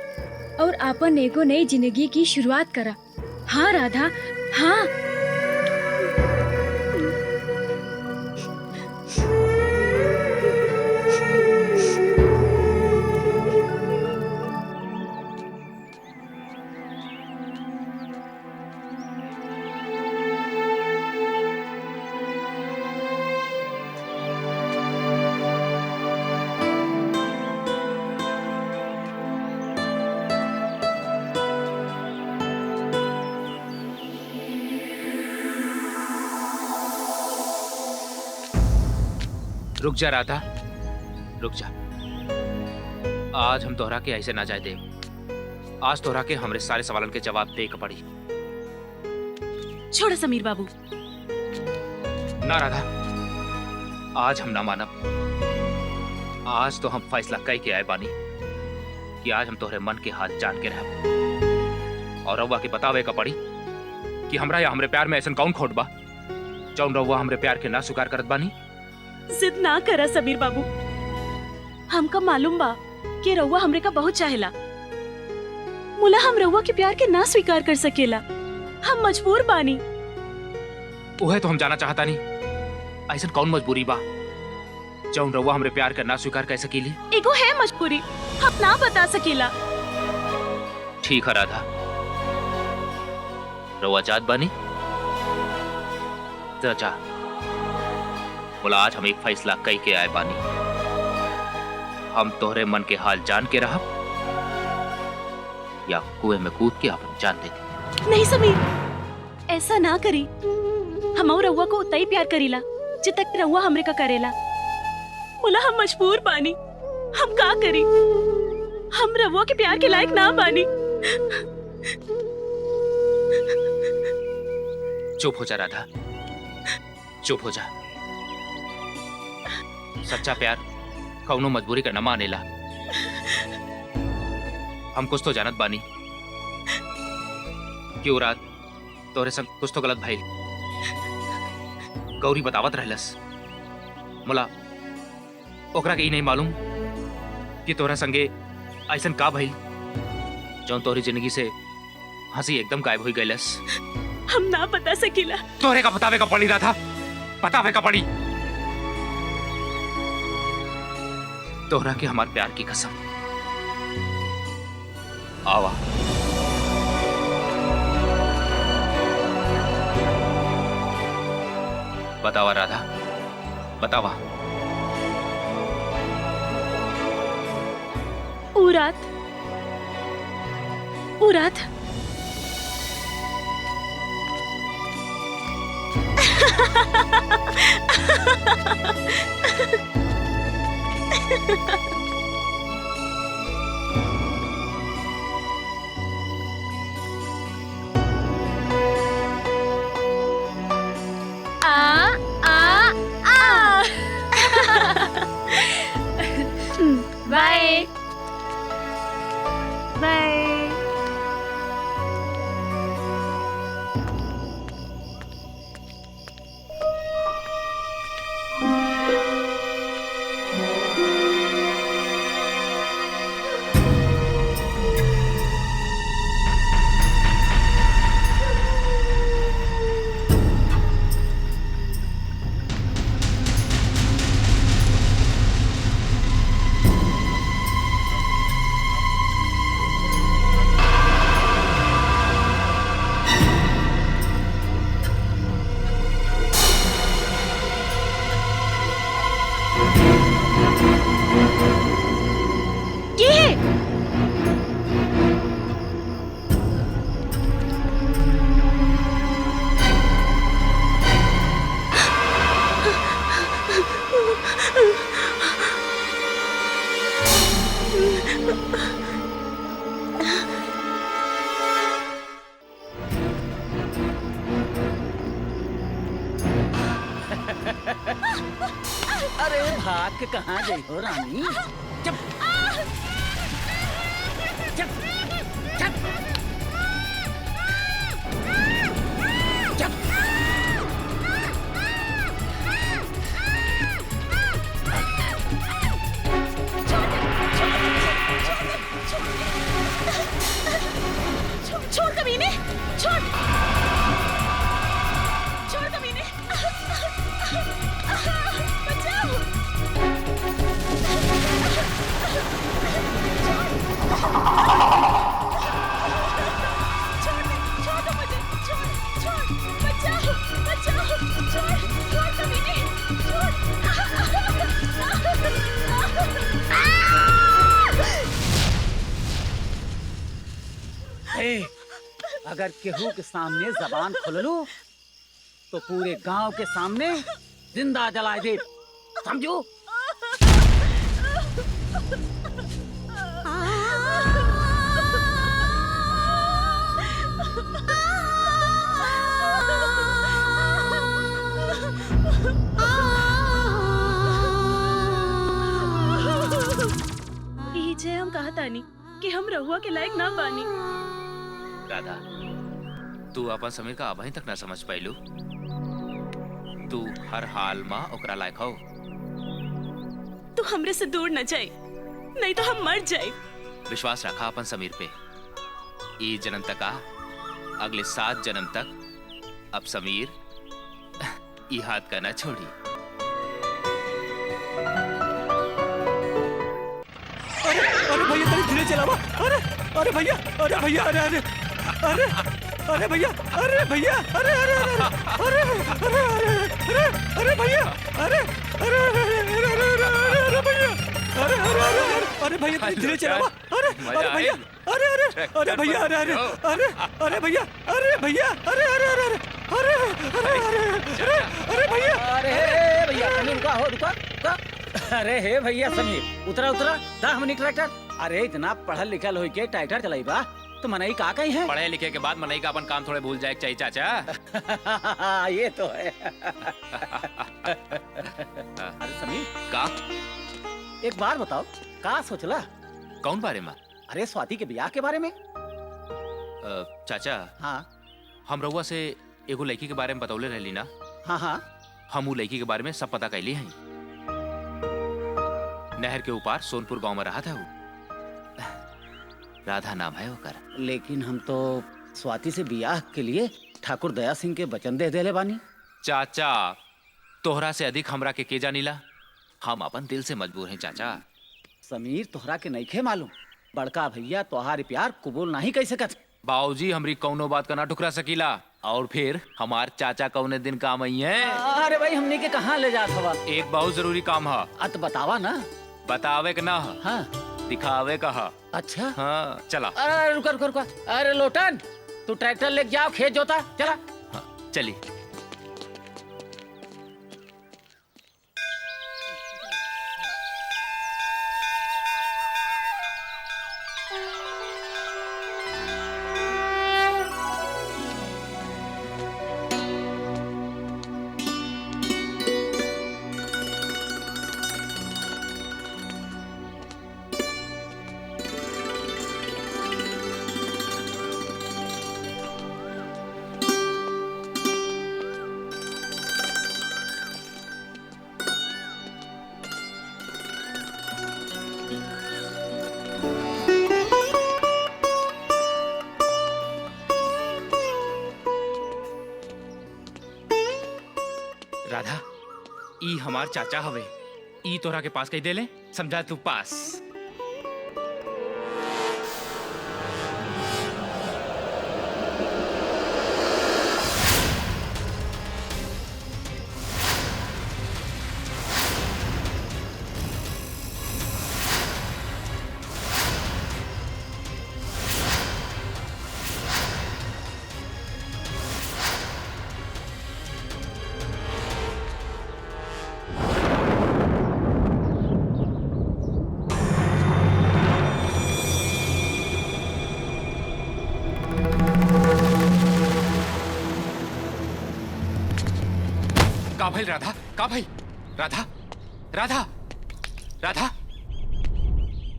और अपन एगो नई जिंदगी की शुरुआत करा। हाँ राधा हाँ। रुक जा राधा, रुक जा। आज हम तोहरा के ऐसे ना जाए दे। आज तोहरा के हमरे सारे सवालन के जवाब दे के पड़ी। छोड़ समीर बाबू। ना राधा, आज हम ना मानब। आज तो हम फैसला कई के आए बानी कि आज हम तोहरे मन के हाल जान के रहब और रउआ के बतावे का पड़ी कि हमरा या हमरे प्यार में ऐसा कौन खोट बा जौन रउआ हमरे प्यार के ना स्वीकार करत बानी। जिद ना करा समीर बाबू। हमका मालूम बा कि रउआ हमरे का बहुत चाहेला। मुला हम रउआ के प्यार के ना स्वीकार कर सकेला। हम मजबूर बानी। उहे तो हम जाना चाहता नहीं, ऐसा कौन मजबूरी बा जौन रउआ हमरे प्यार के ना स्वीकार कर सकीली। एगो है मजबूरी, हम ना बता सकेला। ठीक है राधा, रउआ जात बानी तो जा। बोला आज हम एक फैसला कई के आए बानी। हम तोहरे मन के हाल जान के रहब या कुएं में कूद के अपन जान दे दी। नहीं समीर, ऐसा ना करी। हम रउआ को उतना ही प्यार करीला जित तक रउआ हमरे का करेला। बोला हम मजबूर बानी। हम का करी? हम रउआ के प्यार के लायक ना बानी। चुप हो जा राधा, चुप हो जा। सच्चा प्यार कौनो मजबूरी का न मानेला। हम कुछ तो जानत बानी कि रात तोरे संग कुछ तो गलत भइल। गौरी बतावत रहलस। मुला ओकरा के ई नहीं मालूम कि तोरा संगे ऐसन का भइल जौन तोरी जिंदगी से हंसी एकदम गायब हो गइलस। हम ना बता सकीला। तोरे का बतावे का पड़ी राधा, बतावे का पड़ी। तोहरा के हमार प्यार की कसम। आवा बतावा राधा, बतावा। ऊ रात बाय बाय। अरे भाग के कहाँ गई हो रानी? चुप चुप चुप चुप। छोड़ कमीने, छोड़ छोड़ कमीने, बचाओ। छोड़ दो मुझे, छोड़, बचाओ, छोड़ कमीने, छोड़। अगर केहू के सामने जबान खोललू तो पूरे गांव के सामने जिंदा जलाए दे, समझो? जय हम कहा तानी कि हम रहुआ के लायक ना बानी। राधा, तू अपन समीर का अभी तक ना समझ पाइलू। तू हर हाल में ओकरा लायक हो। तू हमरे से दूर न जाए, नहीं तो हम मर जाए। विश्वास रखा अपन समीर पे। ई जन्म तक आ, अगले 7 जन्म तक अब समीर ई हाथ का ना छोड़ी। अरे भैया तेरी धीरे चलावा। अरे भैया, अरे भैया, अरे भैया, अरे भैया, अरे भैया, अरे भैया, अरे भैया तेरी धीरे चलावा। अरे भैया, अरे भैया, अरे भैया, अरे भैया, अरे भैया, अरे भैया समीर रुका हो, रुका। अरे हे भैया समीर, उतरा दा हमनी ट्रैक्टर। अरे इतना पढ़ल लिखल होई के ट्रैक्टर चलाई बा तो मनई का कहीं है? पढ़े लिखे के बाद मनई का अपन काम थोड़े भूल जाए चाहिए चाचा। ये तो है। अरे समीर का एक बार बताओ, का सोचला? कौन बारे में? अरे स्वाति के ब्याह के बारे में। चाचा, हाँ हम रउआ से एगो लड़की के बारे में बतौले रहली ना। हाँ हम उ लड़की के बारे में सब पता कैली हैं। नहर के ऊपर सोनपुर गांव में रहा था वो। राधा नाम है ओकर। लेकिन हम तो स्वाति से ब्याह के लिए ठाकुर दया सिंह के वचन दे देले बानी। चाचा, तोहरा से अधिक हमरा के जानीला। हम अपन दिल से मजबूर हैं चाचा। समीर तोहरा के नइखे मालूम, बड़का भैया तोहार प्यार कबूल नहीं कह सकत। बाबूजी हमरी कौनो बात का ना ठुकरा सकीला। और फिर हमार चाचा कौने दिन काम आई है। अरे भाई हमने के कहाँ ले जात हवा? एक बहुत जरूरी काम है। अत बतावा ना। बतावे के ना है, हाँ दिखावे का है। अच्छा हाँ चला। अरे रुका। अरे लोटन, तू ट्रैक्टर लेके जाओ, खेत जोता। चला। हाँ चली। राधा, ई हमार चाचा हवे। ई तोरा के पास कही दे ले, समझा तू पास। का भाई राधा, का भाई राधा, राधा, राधा,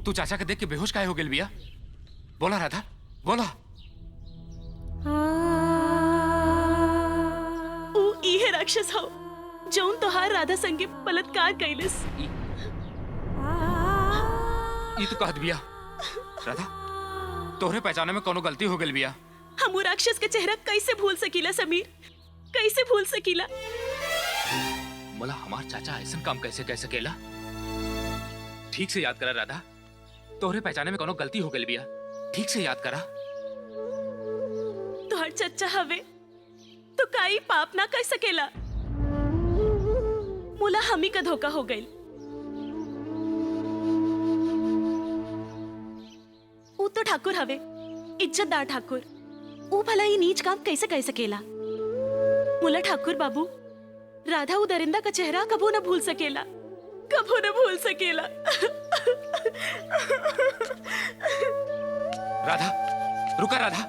तू चाचा के देख के बेहोश काहे हो गेल बिया? बोला राधा, बोला। ऊ इहे राक्षस हो जौन तोहार राधा संगे बलात्कार कैलिस। ई तो कहत बिया। राधा, तोहरे पहचाने में कोनो गलती हो गेल बिया। हम ऊ राक्षस के चेहरा कैसे भूल सकीला समीर, कैसे भूल सकीला? बोला हमार चाचा ऐसा काम कैसे कह सकेला? ठीक से याद करा राधा, तोहरे पहचाने में कोनो गलती हो गेल बिया। ठीक से याद करा। तोहर चच्चा हवे तो काई पाप ना कर सकेला। मुला हमी का धोखा हो गई। ऊ तो ठाकुर हवे, इज्जतदार ठाकुर। ऊ भला ही नीच काम कैसे कह सकेला? मुला ठाकुर बाबू, राधा ऊ दरिंदा का चेहरा कबो न भूल सकेला, कबो न भूल सकेला। राधा, रुका राधा,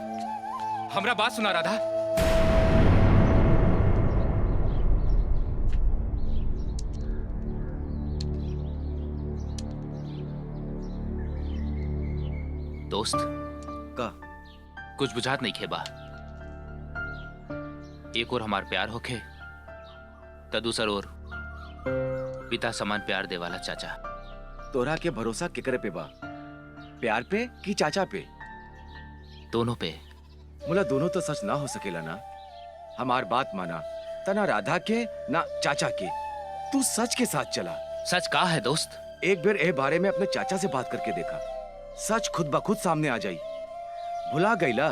हमरा बात सुना राधा। दोस्त का कुछ बुझात नहीं खेबा। एक और हमार प्यार होखे त दूसर और पिता समान प्यार दे वाला चाचा। तोरा के भरोसा केकरे पे बा? प्यार पे कि चाचा पे? दोनों पे। मुला दोनों तो सच ना हो सकेला ना। हमार बात माना, तना राधा के ना चाचा के। तू सच के साथ चला। सच का है दोस्त? एक बार ए बारे में अपने चाचा से बात करके देखा, सच खुद ब खुद सामने आ जाई। भुला गईला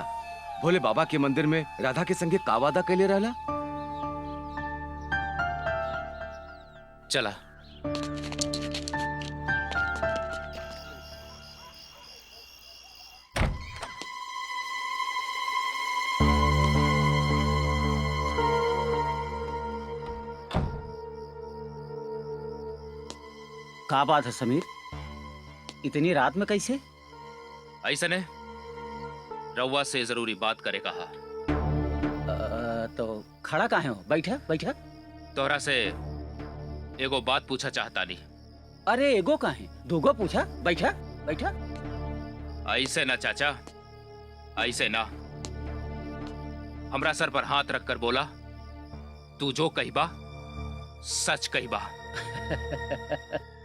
भोले बाबा के मंदिर में राधा के संगे का वादा कैले रहला? चला। का बात है समीर, इतनी रात में कैसे? ऐसा ने रउआ से जरूरी बात करे कहा। तो खड़ा काहे हो? बैठा बैठा। तोहरा से एगो बात पूछा चाहता नहीं। अरे एगो काहे, दूगो पूछा। बैठा बैठा। ऐसे ना चाचा, ऐसे ना। हमरा सर पर हाथ रख कर बोला, तू जो कहिबा सच कहिबा।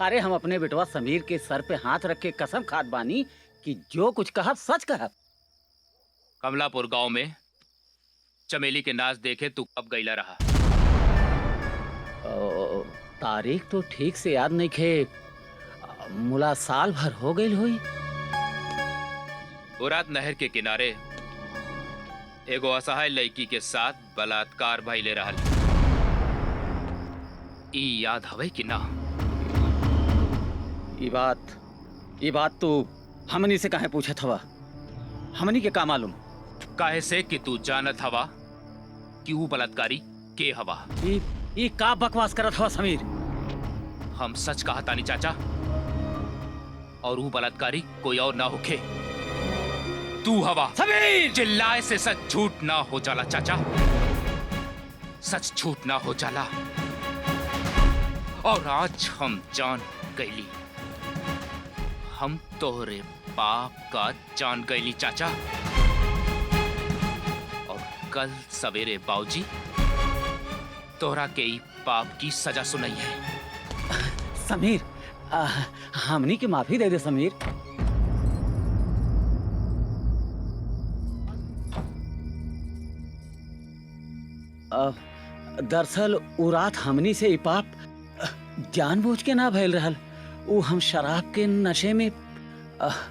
अरे हम अपने बेटवा समीर के सर पे हाथ रख के कसम खात बानी कि जो कुछ कहा सच कहा। कमलापुर गांव में चमेली के नाच देखे तू कब गईला रहा? तारीख तो ठीक से याद नहीं खे, मुला साल भर हो गई हुई। वो रात नहर के किनारे एगो असहाय लड़की के साथ बलात्कार भइले रहल। ई याद हवे कि ना? ई बात तू हमनी से काहे पूछत हवा? हमनी के का मालूम? काहे से कि तू जानत हवा कि वो बलात्कारी के हवा। ई का बकवास करत हवा समीर? हम सच कहता नहीं चाचा, और वो बलात्कारी कोई और ना होखे, तू हवा। समीर! चिल्लाए से सच झूठ ना हो जाला चाचा, सच झूठ ना हो जाला। और आज हम जान गईली, हम तोहरे पाप का जान गईली चाचा। और कल सवेरे बाबूजी तोहरा के ई पाप की सजा सुनाई है। समीर, हमनी की माफी दे दे समीर। दरअसल उ रात हमनी से ई पाप जानबूझ के ना भइल रहल। उ हम शराब के नशे में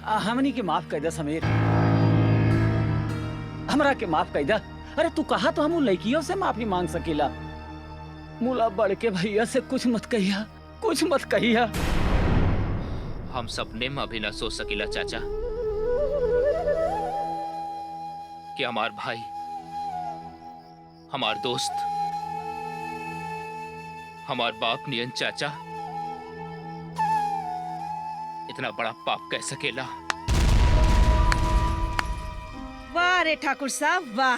हमनी के माफ कर दे समीर, हमरा के माफ कर दे। अरे तू कहा तो हम लड़कियों से माफी मांग सकीला। मुला बढ़ के भैया से कुछ मत कहिया, कुछ मत कहिया। हम सपने में भी ना सोच सकीला चाचा कि हमार भाई, हमार दोस्त, हमार बाप नियन चाचा इतना बड़ा पाप कह सकेला। वाह रे ठाकुर साहब वाह,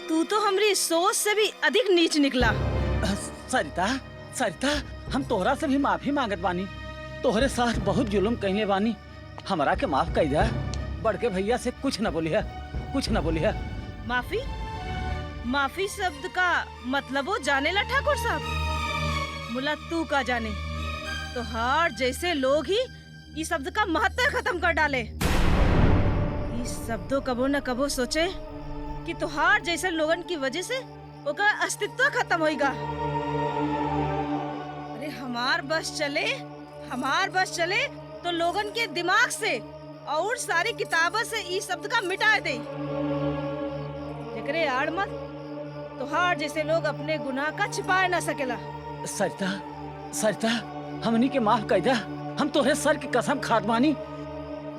तू तो हमारी सोच से भी अधिक नीच निकला। सरिता, सरिता हम तोहरा से भी माफी मांगत बानी। तोहरे साथ बहुत जुल्म कहले बानी, हमरा के माफ कर दे। बड़के भैया से कुछ न बोलिया, कुछ न बोलिया। माफी? माफी शब्द का मतलब वो जाने ला ठाकुर साहब? मुला तू का जाने, तो हार जैसे लोग ही इस शब्द का महत्व खत्म कर डाले। इस शब्दों कबो न कबो सोचे कि तुहार जैसे लोगन की वजह से ओका अस्तित्व खत्म होएगा। अरे हमार बस चले तो लोगन के दिमाग से और सारी किताबों से इस शब्द का मिटा दे। एकरे आड़ मत तुहार जैसे लोग अपने गुनाह का छिपा न सकेला। सरिता हमनी के माफ कर दे। हम तोहरे सर की कसम खात बानी,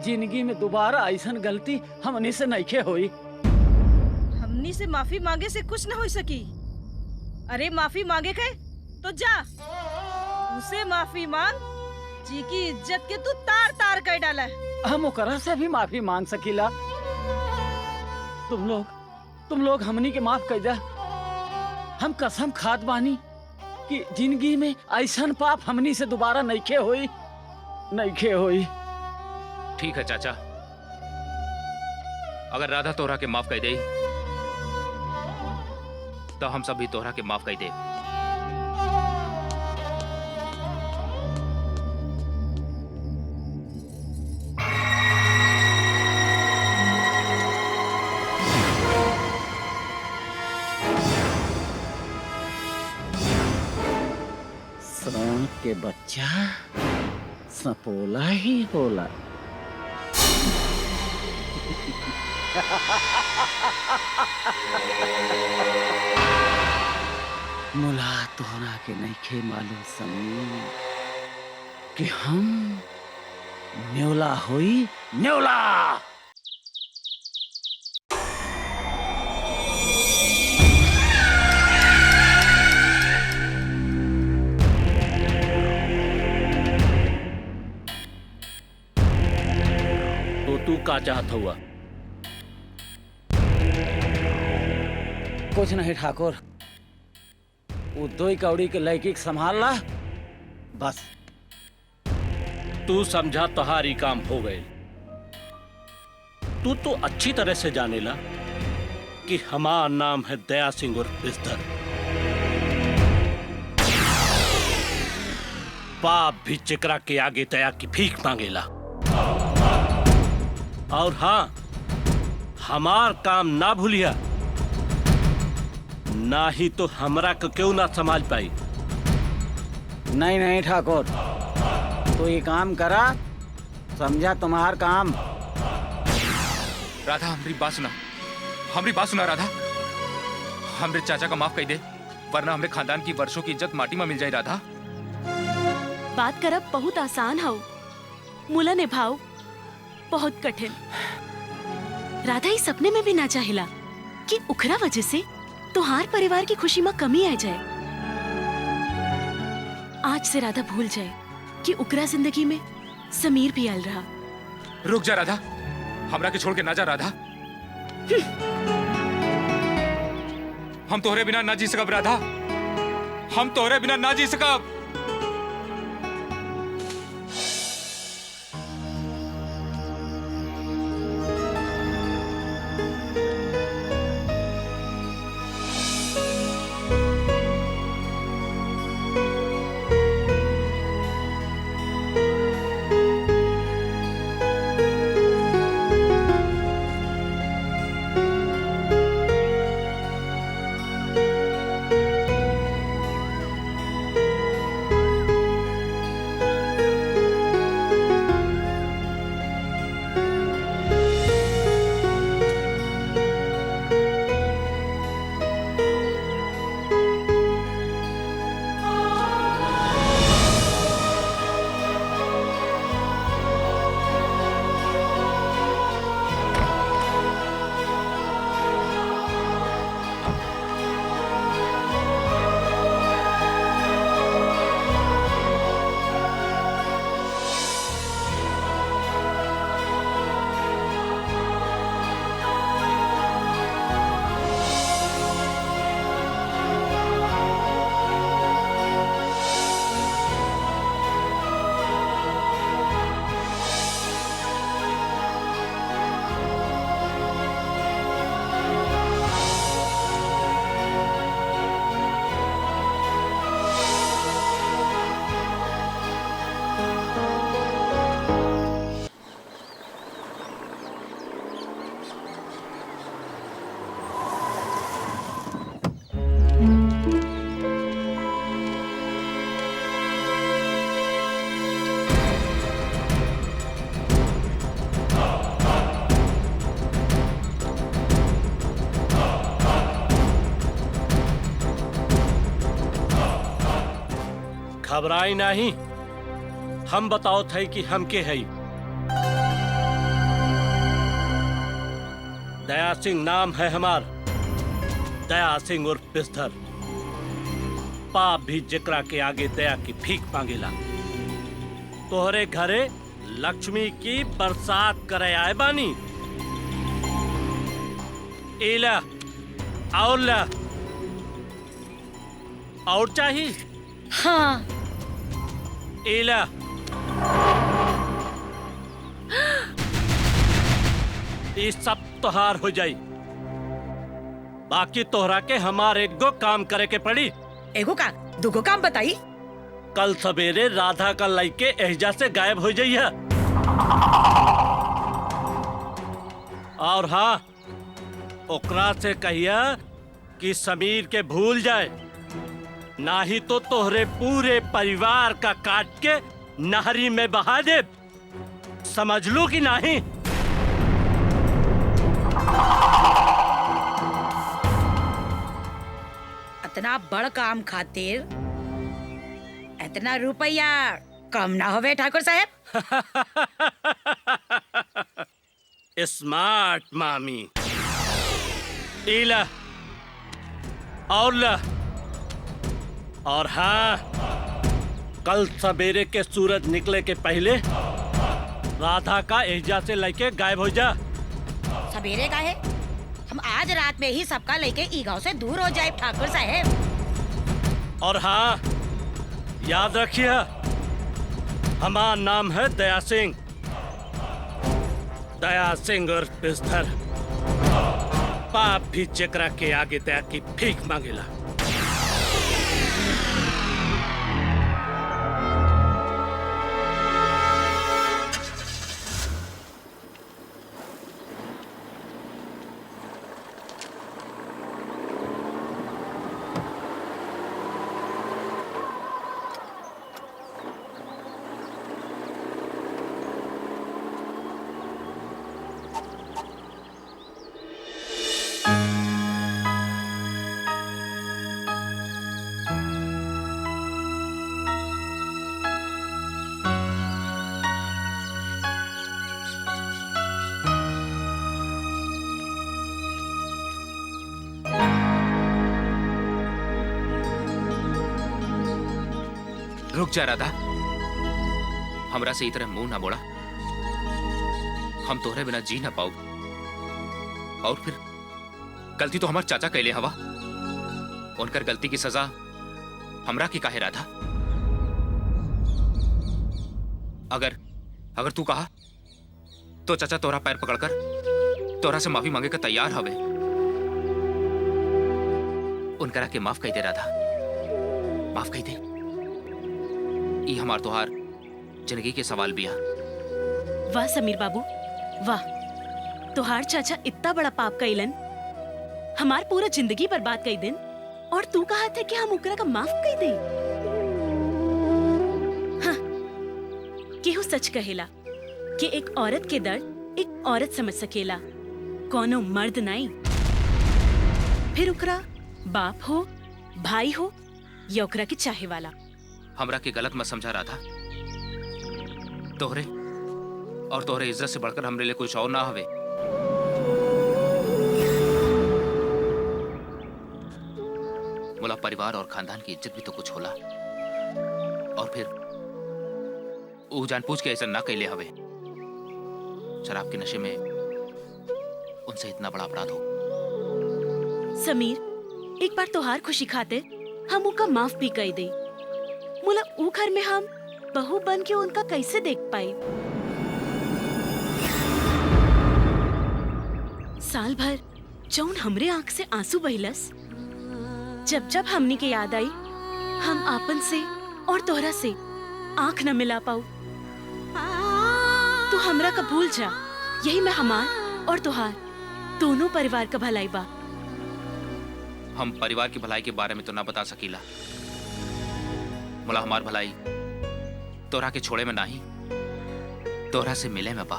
जिंदगी में दोबारा ऐसन गलती हमनी से नइखे होई। हमनी से माफी मांगे से कुछ न हो सकी। अरे माफी मांगे के तो जा उसे माफी मांग जी की इज्जत के तू तार तार कर डाला है। हम ओकरा से भी माफी मांग सकीला। तुम लोग हमनी के माफ कर दे। हम कसम खात बानी कि जिंदगी में ऐसन पाप हमनी से दोबारा नइखे होई। ठीक है चाचा, अगर राधा तोहरा के माफ कर दे तो हम सब भी तोहरा के माफ कर दे। श्रवण के बच्चा सपोला ही होला। मुला तोहरा के नइखे मालूम समीर कि हम न्योला होई न्योला। तो तू का चाहत हुआ? कुछ नहीं ठाकुर, वो दो कौड़ी के लड़की के संभाल ला बस। तू समझा तुम्हारी काम हो गए। तू तो अच्छी तरह से जानेला कि हमारा नाम है दया सिंह उर्फ बिस्तर। बाप भी चिकरा के आगे दया की भीख मांगेला। और हाँ, हमार काम ना भूलिया, ना ही तो हमरा को क्यों ना संभाल पाई। नहीं ठाकुर, तो ये काम करा, समझा तुम्हार काम। राधा हमारी बात सुना राधा। हमरे चाचा का माफ कर दे, वरना हमरे खानदान की वर्षों की इज्जत माटी में मिल जाए। राधा बात करब बहुत आसान हो, मुला निभाव बहुत कठिन। राधा इस सपने में भी ना चाहेला कि उखरा वजह से तुहार परिवार की खुशी में कमी आ जाए। आज से राधा भूल जाए कि उकरा जिंदगी में समीर भी आल रहा। रुक जा राधा, हमरा के छोड़ के ना जा राधा। हम तोहरे बिना ना जी सकब राधा, हम तोहरे बिना ना जी सकब। घबराई नहीं। हम बताओ थे कि हम के है। दया सिंह नाम है हमार। दया सिंह उर्फ बिस्तर। पाप भी जिकरा के आगे दया की भीख मांगेला। तोहरे घरे लक्ष्मी की बरसात करे आए बानी। एला और ला और चाहिए? हाँ। एला ये सब तोहार हो जाई। बाकी तोहरा के हमारे एगो काम करे के पड़ी। एगो का दुगो काम बताई। कल सवेरे राधा का लइके एहजा से गायब हो जाइए। और हाँ, ओकरा से कहिया कि समीर के भूल जाए, ना ही तो तोहरे पूरे परिवार का काट के नहरी में बहा दे। समझ लो कि नहीं? इतना बड़ काम खातिर इतना रुपया कम ना होवे ठाकुर साहब। स्मार्ट मामी। इला और ला। और हाँ, कल सवेरे के सूरज निकले के पहले राधा का एहजा से लेके गायब हो जा। सवेरे का है? हम आज रात में ही सबका लेके ई गांव से दूर हो जाए ठाकुर साहब। और हाँ, याद रखिए, हमारा नाम है दया सिंह। दया सिंह और बिस्तर। पाप भी चक्रा के आगे दया की भीख मांगेला। रुक जा राधा, हमरा से इतना मुंह ना मोड़ा। हम तोहरे बिना जी ना पाओ। और फिर गलती तो हमार चाचा कैले हवा। उनकर गलती की सजा हमरा की काहे राधा? अगर तू कहा तो चाचा तोरा पैर पकड़कर तोरा से माफी मांगे का तैयार हवे। उनकरा के माफ कही दे राधा, माफ कही दे। ई हमार तोहार जिंदगी के सवाल बिया। वाह समीर बाबू, वाह। तोहार चाचा इतना बड़ा पाप कइलन, हमार पूरा जिंदगी बर्बाद कई दिन, और तू कहा थे कि हम ओकरा का माफ कई दे। हाँ, केहू सच कहेला कि एक औरत के दर्द एक औरत समझ सकेला, कोनो मर्द नहीं। फिर ओकरा बाप हो, भाई हो, या ओकरा के चाहे वाला। हमरा के गलत मत समझा राधा। तोहरे और तोहरे इज्जत से बढ़कर हमरे लिए कुछ और ना हवे। मोला परिवार और खानदान की इज्जत भी तो कुछ होला। और फिर वो जानबूझ के ऐसा ना कैले हवे। शराब के नशे में उनसे इतना बड़ा अपराध हो। समीर, एक बार तोहार खुशी खातिर हम उनका माफ भी कर दे। मोला ऊ घर में हम बहू बन के उनका कैसे देख पाई। साल भर जौन हमरे आंख से आंसू बहिलस, जब जब हमनी के याद आई, हम आपन से और तोहरा से आंख न मिला पाऊ। तू हमरा का भूल जा। यही में हमार और तोहार दोनों परिवार का भलाई बा। हम परिवार की भलाई के बारे में तो ना बता सकीला। मोला हमार भलाई तोरा के छोड़े में नहीं, तोरा से मिले में बा।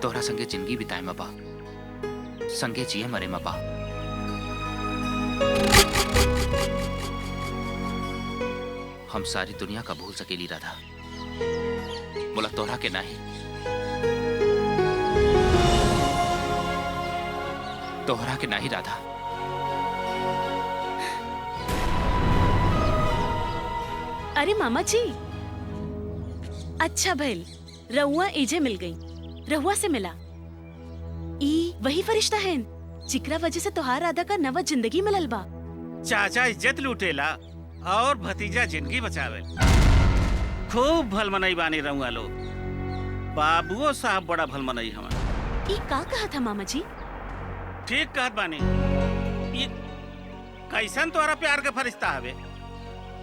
तोरा संगे जिंदगी बिताए में बा, संगे जिए मरे में बा। हम सारी दुनिया का भूल सकेली राधा, बोला तोहरा के नहीं। तोहरा के नहीं राधा। अरे मामा जी, अच्छा भइल रहुआ एजे मिल गई। रहुआ से मिला ई वही फरिश्ता है जिकरा वजह से तोहार राधा का नवा जिंदगी मिलल बा। चाचा इज्जत लूटेला और भतीजा जिंदगी बचावे। खूब भल मनई बानी रहूंगा लोग। बाबुओ साहब बड़ा भल मनई हमार। ई का कहा था मामा जी? ठीक कहत बानी। ये कैसन तोहरा प्यार के फरिश्ता हवे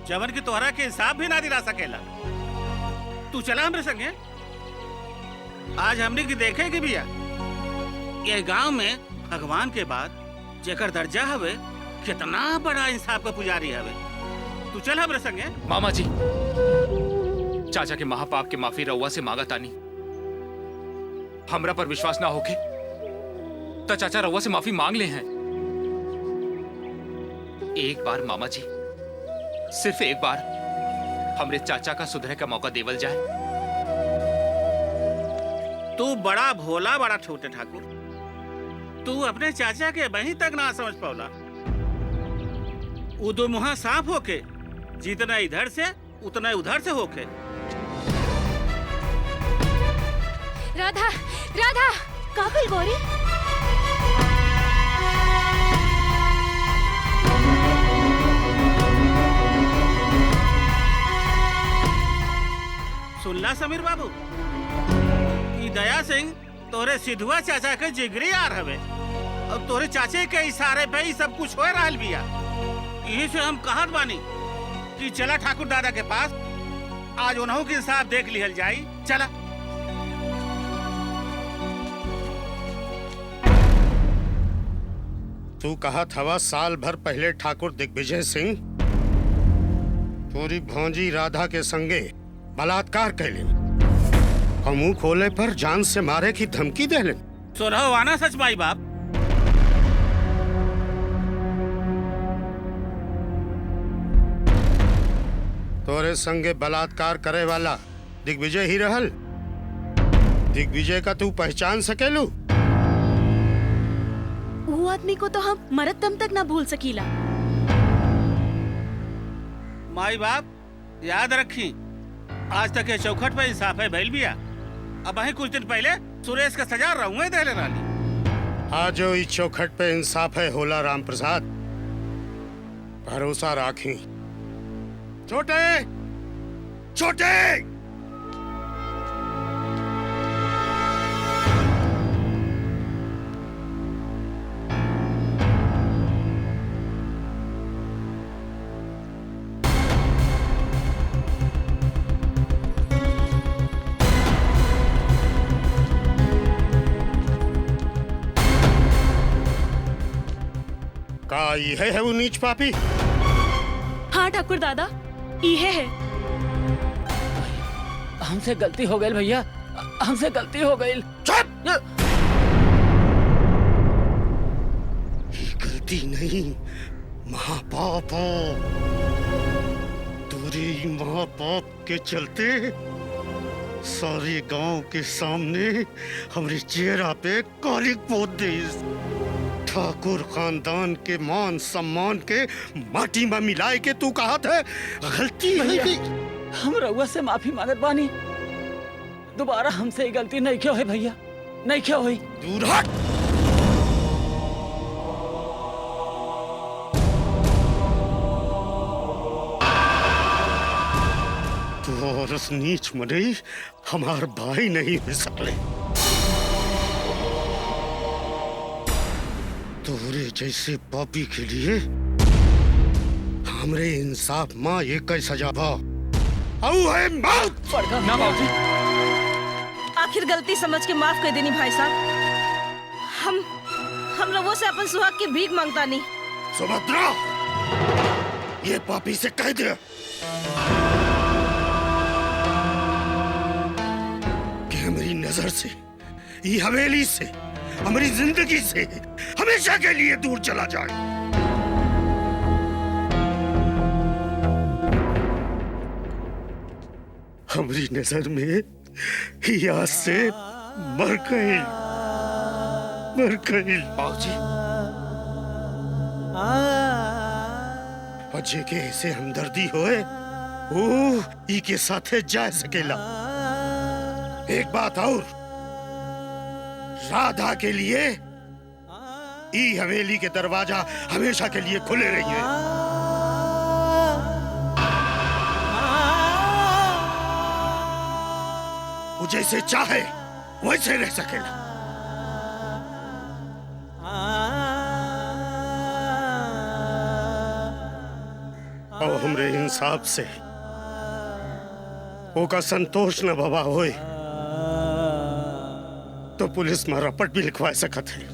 जवन की तोहरा के हिसाब भी ना दिला सकेला। तू चला हमरे संगे। आज हमने की देखे की बिया ये गांव में भगवान के बाद जेकर दर्जा हवे कितना बड़ा इंसाफ का पुजारी हवे। तू चल हमरे संगे। मामा जी, चाचा के महापाप के माफी रउआ से मांगा तानी। हमरा पर विश्वास ना होके तो चाचा रउआ से माफी मांग ले हैं। एक बार मामा जी, सिर्फ एक बार हमरे चाचा का सुधरे का मौका देवल जाए। तू बड़ा भोला बड़ा छोटे ठाकुर। तू अपने चाचा के वहीं तक ना समझ पावला। दो मुहा साफ होके जितना इधर से उतना उधर से होके। राधा, राधा, काबिल गौरी। सुनला समीर बाबू, ई दया सिंह तोरे सिधुआ चाचा के जिगरी यार हवे और तोरे चाचे के इशारे पे ही सब कुछ हो रहल बिया। यही से हम कहत बानी कि चला ठाकुर दादा के पास, आज उन्हों के इंसाफ देख लिहल जाई। चला। तू कहा था साल भर पहले ठाकुर दिग्विजय सिंह पूरी भौजी राधा के संगे बलात्कार कैलिन और मुंह खोले पर जान से मारे की धमकी देलिन। सुरहो आना सच माई बाप। तोरे संगे बलात्कार करे वाला दिग्विजय ही रहल। दिग्विजय का तू पहचान सकेलू? वो आदमी को तो हम मरत दम तक ना भूल सकीला। माई बाप याद रखी, आज तक ये चौखट पे इंसाफ है भइल बिया। अब वही कुछ दिन पहले सुरेश का सजा रहूंगे दे ले रानी। आज जो इस चौखट पे इंसाफ है होला राम प्रसाद, भरोसा राखी। छोटे छोटे का ये है वो नीच पापी? हाँ ठाकुर दादा, ये है। हमसे गलती हो गई भैया, हमसे गलती हो गई। चुप! गलती नहीं, महापाप हो। तेरे महापाप के चलते सारे गांव के सामने हमारे चेहरा पे कालिक पोत दी। ठाकुर खानदान के मान सम्मान के माटी में मिलाए के तू कहा था गलती है। हम रउआ से माफी मांगत बानी। दोबारा हमसे गलती नहीं क्यों है भैया, नहीं क्यों हुई। दूर हट। तू और उस नीच मरी हमार भाई नहीं हो सकले। तोरे जैसे पापी के लिए हमरे इंसाफ माँ एक ही सजा भा है मौत। ना बाबूजी, आखिर गलती समझ के माफ कर देनी भाई साहब। हम लोगों से अपन सुहाग की भीख मांगता नहीं। सुभद्रा, ये पापी से कह दे कि हमारी नजर से, ये हवेली से, हमारी जिंदगी से हमेशा के लिए दूर चला जाए। हमारी नजर में यहाँ से मर गई। बाबूजी अजय के ऐसे हमदर्दी होए वो ई के साथे जा सकेला। एक बात और, राधा के लिए ई हवेली के दरवाजा हमेशा के लिए खुले रहिए। वो जैसे चाहे वैसे रह सकेला। और हमरे इंसाफ से ओका संतोष न भवा होए तो पुलिस में रपट भी लिखवा सकत है।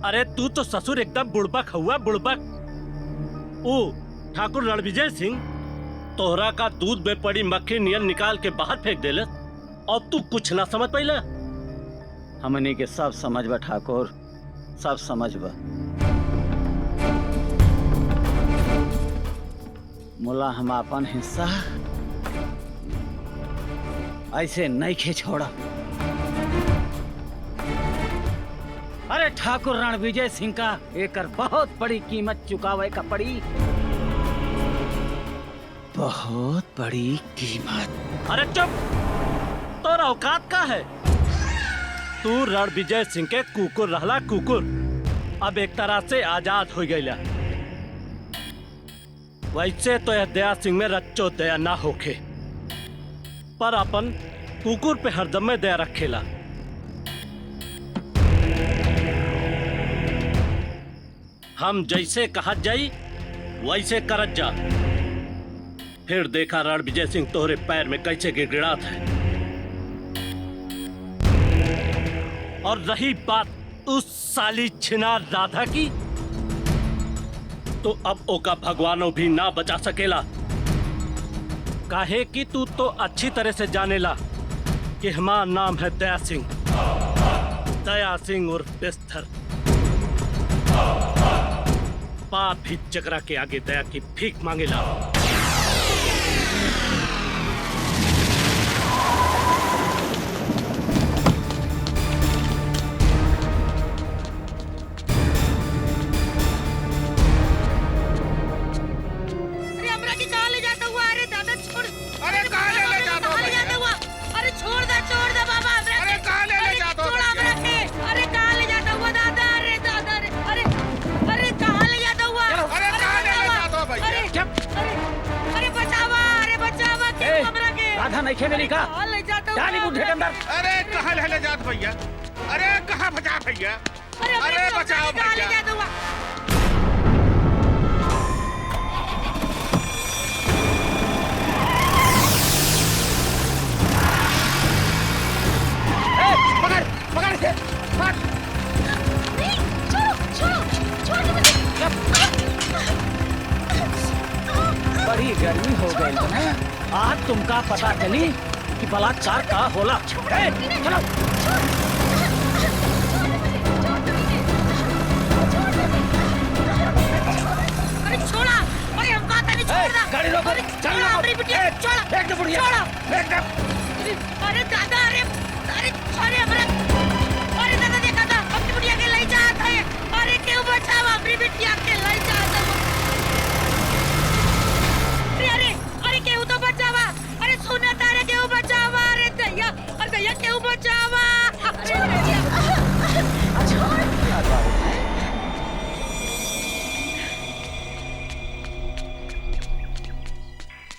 अरे तू तो ससुर एकदम बुड़बक हुआ, बुड़बक। ओ ठाकुर रणविजय सिंह तोहरा का दूध में पड़ी मक्खी नियन निकाल के बाहर फेंक देले और तू कुछ ना समझ पाइला। हमनी के सब समझ बा ठाकुर, सब समझ बा। मुला हम अपन हिस्सा ऐसे नहीं खे छोड़ा। अरे ठाकुर रणविजय सिंह का एक बहुत बड़ी कीमत चुकावे का पड़ी, बहुत बड़ी कीमत। अरे चुप, तोरा औकात का है? तू रणविजय सिंह के कुकुर रहला, कुकुर। अब एक तरह से आजाद हो गईला। वैसे तो यह दया सिंह में रच्चो दया ना होखे, पर अपन कुकुर पे हरदम में दया रखेला। हम जैसे कहत जाई वैसे करत जा। फिर देखा रणविजय सिंह तोहरे पैर में कैसे गिड़गिड़ात है। और रही बात उस साली छिनार राधा की, तो अब ओका भगवानों भी ना बचा सकेला। काहे कि तू तो अच्छी तरह से जानेला कि हमारा नाम है दया सिंह, दया सिंह उर्फ बिस्तर। पाप भी जगरा के आगे दया की भीख मांगेला। अरे हमरा की कहाँ ले जाता हुआ? अरे दादा छोड़। अरे कहाँ ले जाता हुआ? कहाँ ले जाता हुआ? अरे छोड़ दे बाबा हमरा। अरे कहाँ ले जाता हुआ? छोड़ हमरा के। अरे कहाँ ले जाता हुआ दादा? अरे दादा रे। अरे कहाँ ले जाता हुआ? अरे कहाँ ले जाता हुआ भैया? अरे बचावा, अरे बचावा क्यों हमरा के? राधा नहीं खेलेली का? कहाँ ले जाता हुआ? डाली बूढ़े के अंदर। अरे कहाँ ले जात भैया? अरे कहाँ बचा भैया? अरे बचाओ कहाँ ले भैया। जाता हुआ? पकड़ के मार। बड़ी गर्मी हो गई है। आज तुमका पता चली कि बलात्कार का होला। चलो अरे छोड़ा। अरे हम कहा था नहीं छोड़ना। गाड़ी रोको। छोड़ा हमारी बिटिया। छोड़ा। फेंक दे बुढ़िया। फेंक दे। अरे दादा, अरे अरे हमरा। अरे दादा देखा था अपनी बिटिया के ले जाता है। अरे क्यों बचावा अपनी बिटिया के ले जाता है? अरे क्यों तो बचावा? अरे सुना तारे क्यों बचावा? अरे दैया क्यों बचावा?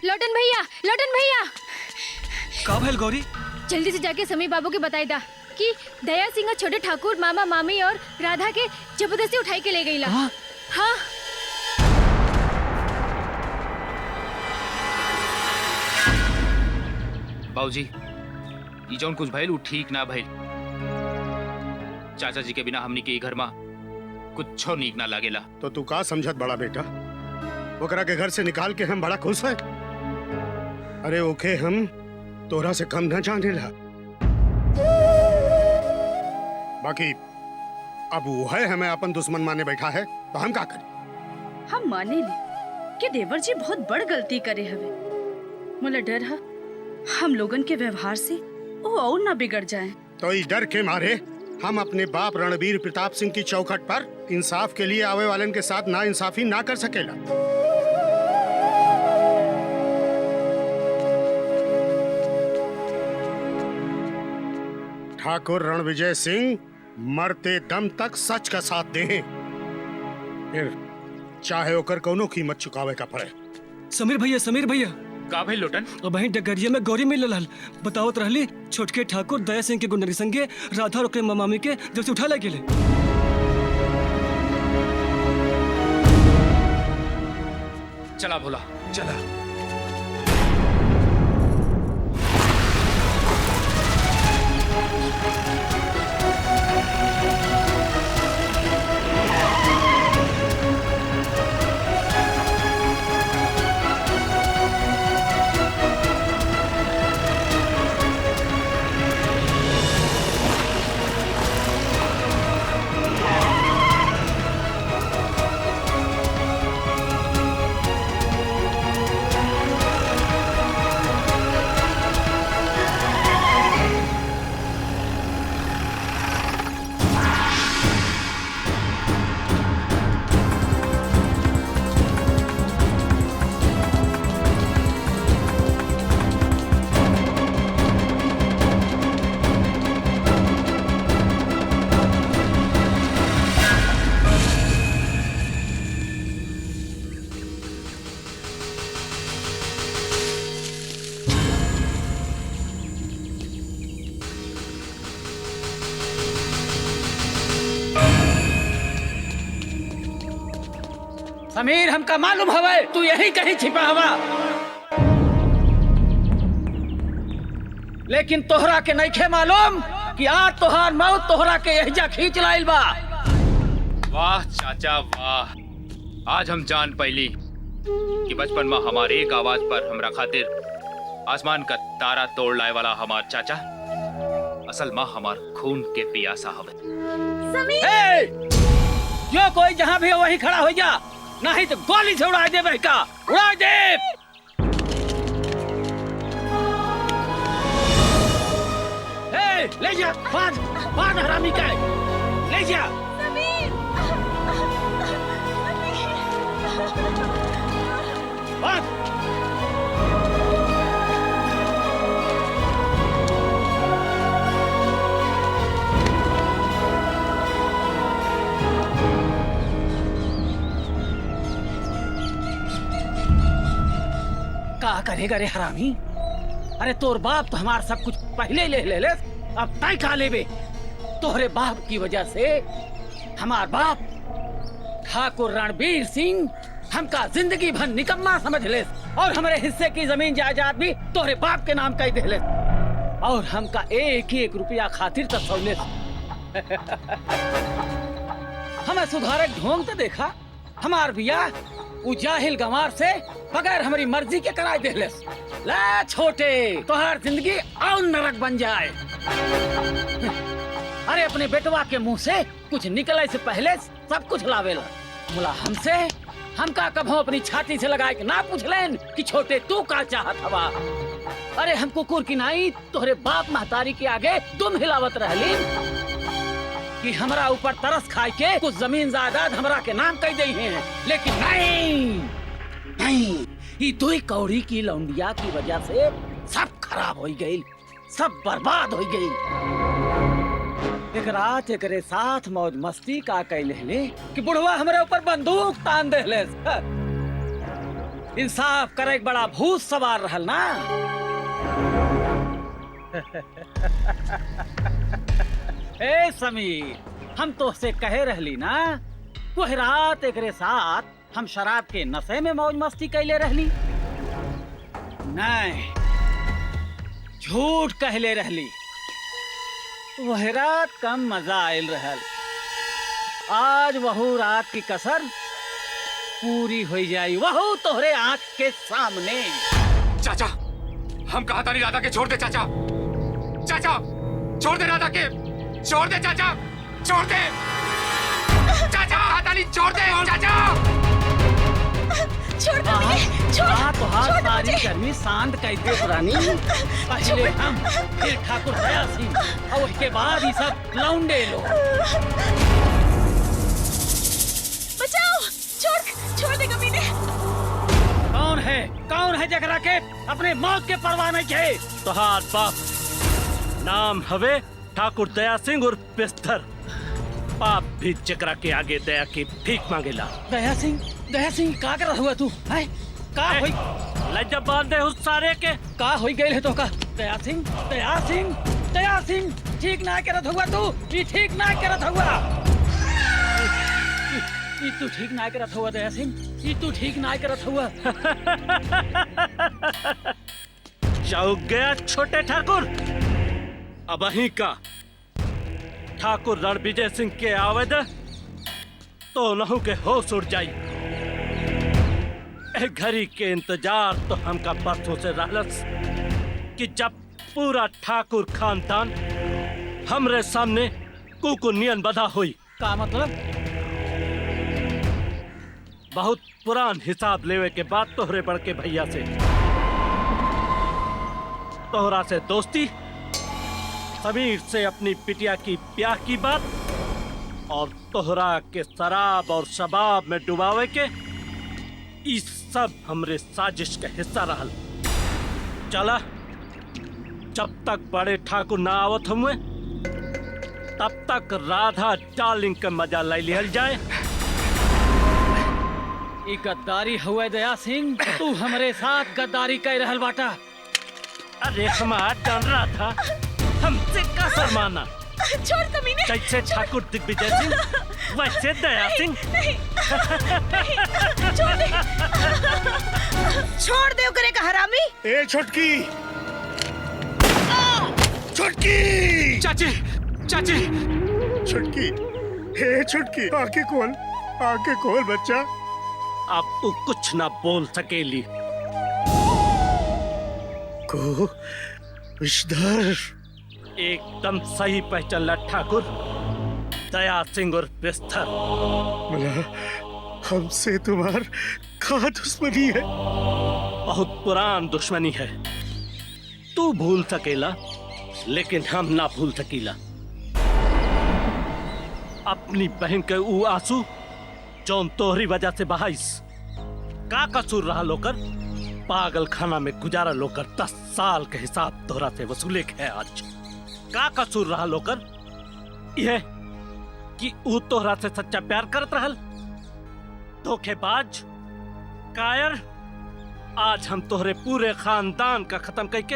लोटन भैया, लोटन भैया, का भइल गौरी? जल्दी से जाके समीर बाबू के बताई दा कि दया सिंह छोटे ठाकुर मामा मामी और राधा के जबरदस्ती उठाई के ले गई ला। हाँ। बाबूजी, ये जौन कुछ भइल उ ठीक ना भइल। चाचा जी के बिना हमनी के ई घर में कुछो नीक ना लागेला। तो तू का समझत बड़ा बेटा? ओकरा के घर से निकाल के हम बड़ा खुश है। अरे ओके हम तोरा से कम न जाने ला। बाकी अब वो है हमें अपन दुश्मन माने बैठा है तो हम का करें? हम माने ली कि देवर जी बहुत बड़ गलती करे हवे। मुला डर है हम लोगन के व्यवहार से वो और ना बिगड़ जाए। तो इस डर के मारे हम अपने बाप रणबीर प्रताप सिंह की चौखट पर इंसाफ के लिए आवे वालन के साथ ना इंसाफी ना कर सकेला। ठाकुर रणविजय सिंह मरते दम तक सच का साथ दे, फिर चाहे ओकर कोनो कीमत चुकावे का पड़े। समीर भैया का भाई लोटन? और वहीं डगरिया में गौरी मिल लल बतावत रहली छोटके ठाकुर दया सिंह के गुंडरी संगे राधा और ओकरे मामी के जब से उठा ले गेले। चला भोला चला। समीर हमका मालूम हवे तू यही कहीं छिपा हवा, लेकिन तोहरा के नइखे मालूम कि आज तोहार मौत तोहरा के यहिजा खींच लाइल बा। वाह चाचा वाह, आज हम जान पैली कि बचपन में हमारे एक आवाज पर हमरा खातिर आसमान का तारा तोड़ लाए वाला हमार चाचा असल माँ हमार खून के पियासा हवे। समीर! जो कोई जहाँ भी हो वहीं खड़ा हो जा, नहीं तो गोली से उड़ा दे बहका, उड़ा दे। ले जा, बांध हरामी का, ले जा। बांध। का करेगा रे हरामी? अरे तोर बाप तो हमार सब कुछ पहले ले अब तय खा लेबे। तोहरे बाप की वजह से हमार बाप ठाकुर रणबीर सिंह हमका जिंदगी भर निकम्मा समझ ले और हमारे हिस्से की जमीन जायदाद भी तोहरे बाप के नाम कह दे ले और हमका एक रुपया खातिर तसौले। हमें सुधारक ढोंग तो देखा, हमार बिया जाहिल गंवार से बगैर हमारी मर्जी के कराए दे ले। ला छोटे तोहर जिंदगी और नरक बन जाए। अरे अपने बेटवा के मुंह से कुछ निकले से पहले सब कुछ लावेला। मुला हमसे हमका कभो अपनी छाती से लगाए के ना पूछ लेन कि छोटे तू का चाहत हवा। अरे हम कुकुर की नाई तोहरे बाप महतारी के आगे तुम हिलावत रहली कि हमरा ऊपर तरस खाए के कुछ जमीन जायदाद हमरा के नाम कह दे हैं, लेकिन नहीं ये दुई कौड़ी की लौंडिया की वजह से सब खराब हो गई, सब बर्बाद हो गई। एक रात एकरे साथ मौज मस्ती का कैले ले कि बुढ़वा हमारे ऊपर बंदूक तान दे ले। इंसाफ करे बड़ा भूत सवार रहल ना। ए समीर, हम तो से कहे रहली ना वह रात एकरे साथ हम शराब के नशे में मौज मस्ती कैले रहली। नहीं, झूठ कहले रहली। वह रात कम मजा आयल रहल। आज वहू रात की कसर पूरी हो जाई, वहू तोहरे आंख के सामने। चाचा, हम कहा था नहीं राधा के छोड़ दे चाचा। चाचा, छोड़ दे राधा के, छोड़ दे चाचा, छोड़ दे चाचा, कहा था नहीं छोड़ दे चाचा। छोड़ दे मुझे, छोड़, तुहार सारी गर्मी शांत कर दे रानी। पहले हम, फिर ठाकुर दया सिंह, और उसके बाद ही सब लौंडे लोग। बचाओ, छोड़ दे कमीने। कौन है जगरा के अपने मौत के परवाह नहीं है? तुहार बाप नाम हवे ठाकुर दया सिंह और बिस्तर। बाप भी जगरा के आगे दया की भीख मांगेला। दया सिंह का कर हुआ तू? है का होई? लज्जा बांध दे उस सारे के। का होई गइल है तो का? दया सिंह ठीक ना करत हुआ तू। ये ठीक ना करत हुआ। ये तू ठीक ना करत हुआ दया सिंह। ये तू ठीक ना करत हुआ। चौक गया छोटे ठाकुर। अब वहीं का ठाकुर रणविजय सिंह के आवेद तो नहु के होश उड़ जाई। घड़ी के इंतजार तो हमका बरसों से रहलस कि जब पूरा ठाकुर खानदान हमरे सामने कुकुनियन बधा हुई। का मतलब? बहुत पुरान हिसाब लेवे के बाद तोहरे बड़के भैया से तोहरा से दोस्ती, समीर से अपनी बिटिया की ब्याह की बात और तोहरा के शराब और शबाब में डुबावे के, इस सब हमरे साजिश का हिस्सा रहल। चला, जब तक बड़े ठाकुर ना आवत हुए तब तक राधा डार्लिंग का मजा ले लिया जाए। ये गद्दारी हुआ दया सिंह। तू हमारे साथ गद्दारी कर रहल बाटा। अरे हमार जान रहा था हमसे का शर्माना। छोड़ कमीने। जैसे ठाकुर दिग्विजय सिंह वैसे दया सिंह। छोड़ दे करे का हरामी। ए छोटकी, छोटकी, चाची, छोटकी, हे छोटकी, आके खोल बच्चा। अब तू कुछ ना बोल सकेली। को विषधर एकदम सही पहचान ठाकुर दया सिंह और बिस्तर। मला हमसे तुम्हार का दुश्मनी है? बहुत पुरान दुश्मनी है। तू भूल सकेला लेकिन हम ना भूल सकीला। अपनी बहन के ऊ आंसू जौन तोहरी वजह से बहाइस। का कसूर रहा लोकर? पागल खाना में गुजारा लोकर 10 साल के हिसाब तोहरा से वसूले है आज। का कसूर रहा लोकर? यह कि ऊ तोहरा से सच्चा प्यार करत रहल। धोखेबाज, कायर। आज हम तोहरे पूरे खानदान का खत्म करके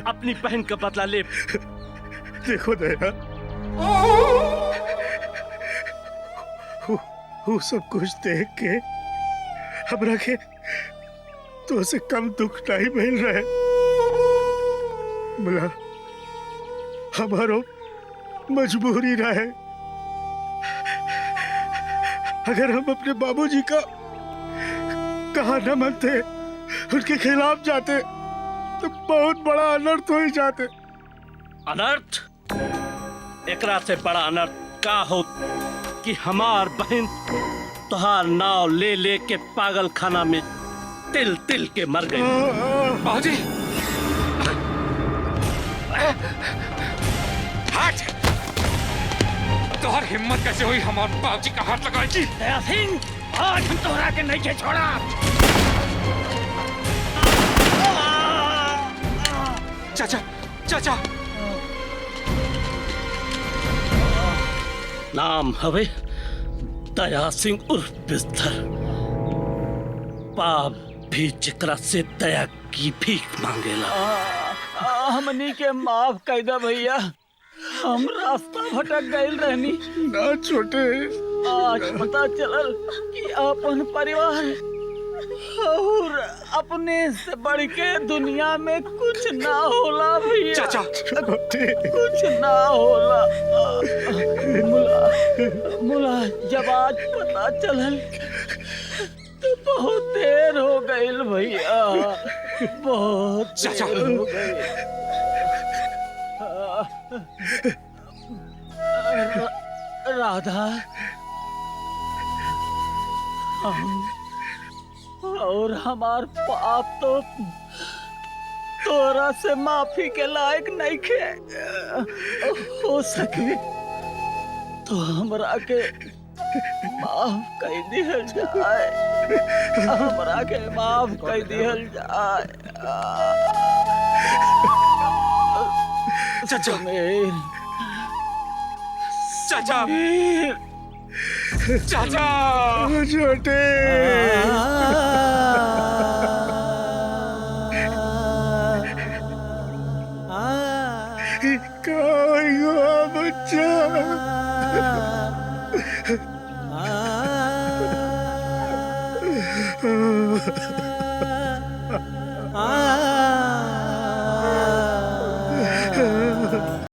अपनी बहन का बदला ले। देखो दया, वो सब कुछ देख के हमरा के तो से कम दुख नहीं मिल रहे। मला हमारो मजबूरी रहे। अगर हम अपने बाबूजी का कहा न मानते, उनके खिलाफ जाते तो बहुत बड़ा अनर्थ हो ही जाते। अनर्थ? एकरा से बड़ा अनर्थ का हो कि हमार बहन तुहार नाव ले ले के पागल खाना में तिल तिल के मर गई। बाबूजी, हट! तोहर हिम्मत कैसे हुई हमारे बाबूजी का हाथ लगाई की? दया सिंह, आज हम तोहरा के नहीं छोड़ा। चाचा, नाम हवे दया सिंह उर्फ बिस्तर। बाप भी जिकरा से दया की भीख मांगेला। हमनी के माफ कर दे भैया। हम रास्ता भटक गए रहनी। ना छोटे, आज पता चलल कि अपन परिवार और अपने से बढ़ के दुनिया में कुछ ना होला भैया। चाचा कुछ ना होला। मुला जब आज पता चलल तो बहुत देर हो गई भैया, बहुत चाचा। देर हो गई। राधा, हम और हमार पाप तो तोरा से माफी के लायक नहीं खे। हो सके तो हमरा के माफ कर दिहल जाए, हमरा के माफ कर दिहल जाए। चाचा चाचा चाचा छोटे बच्चा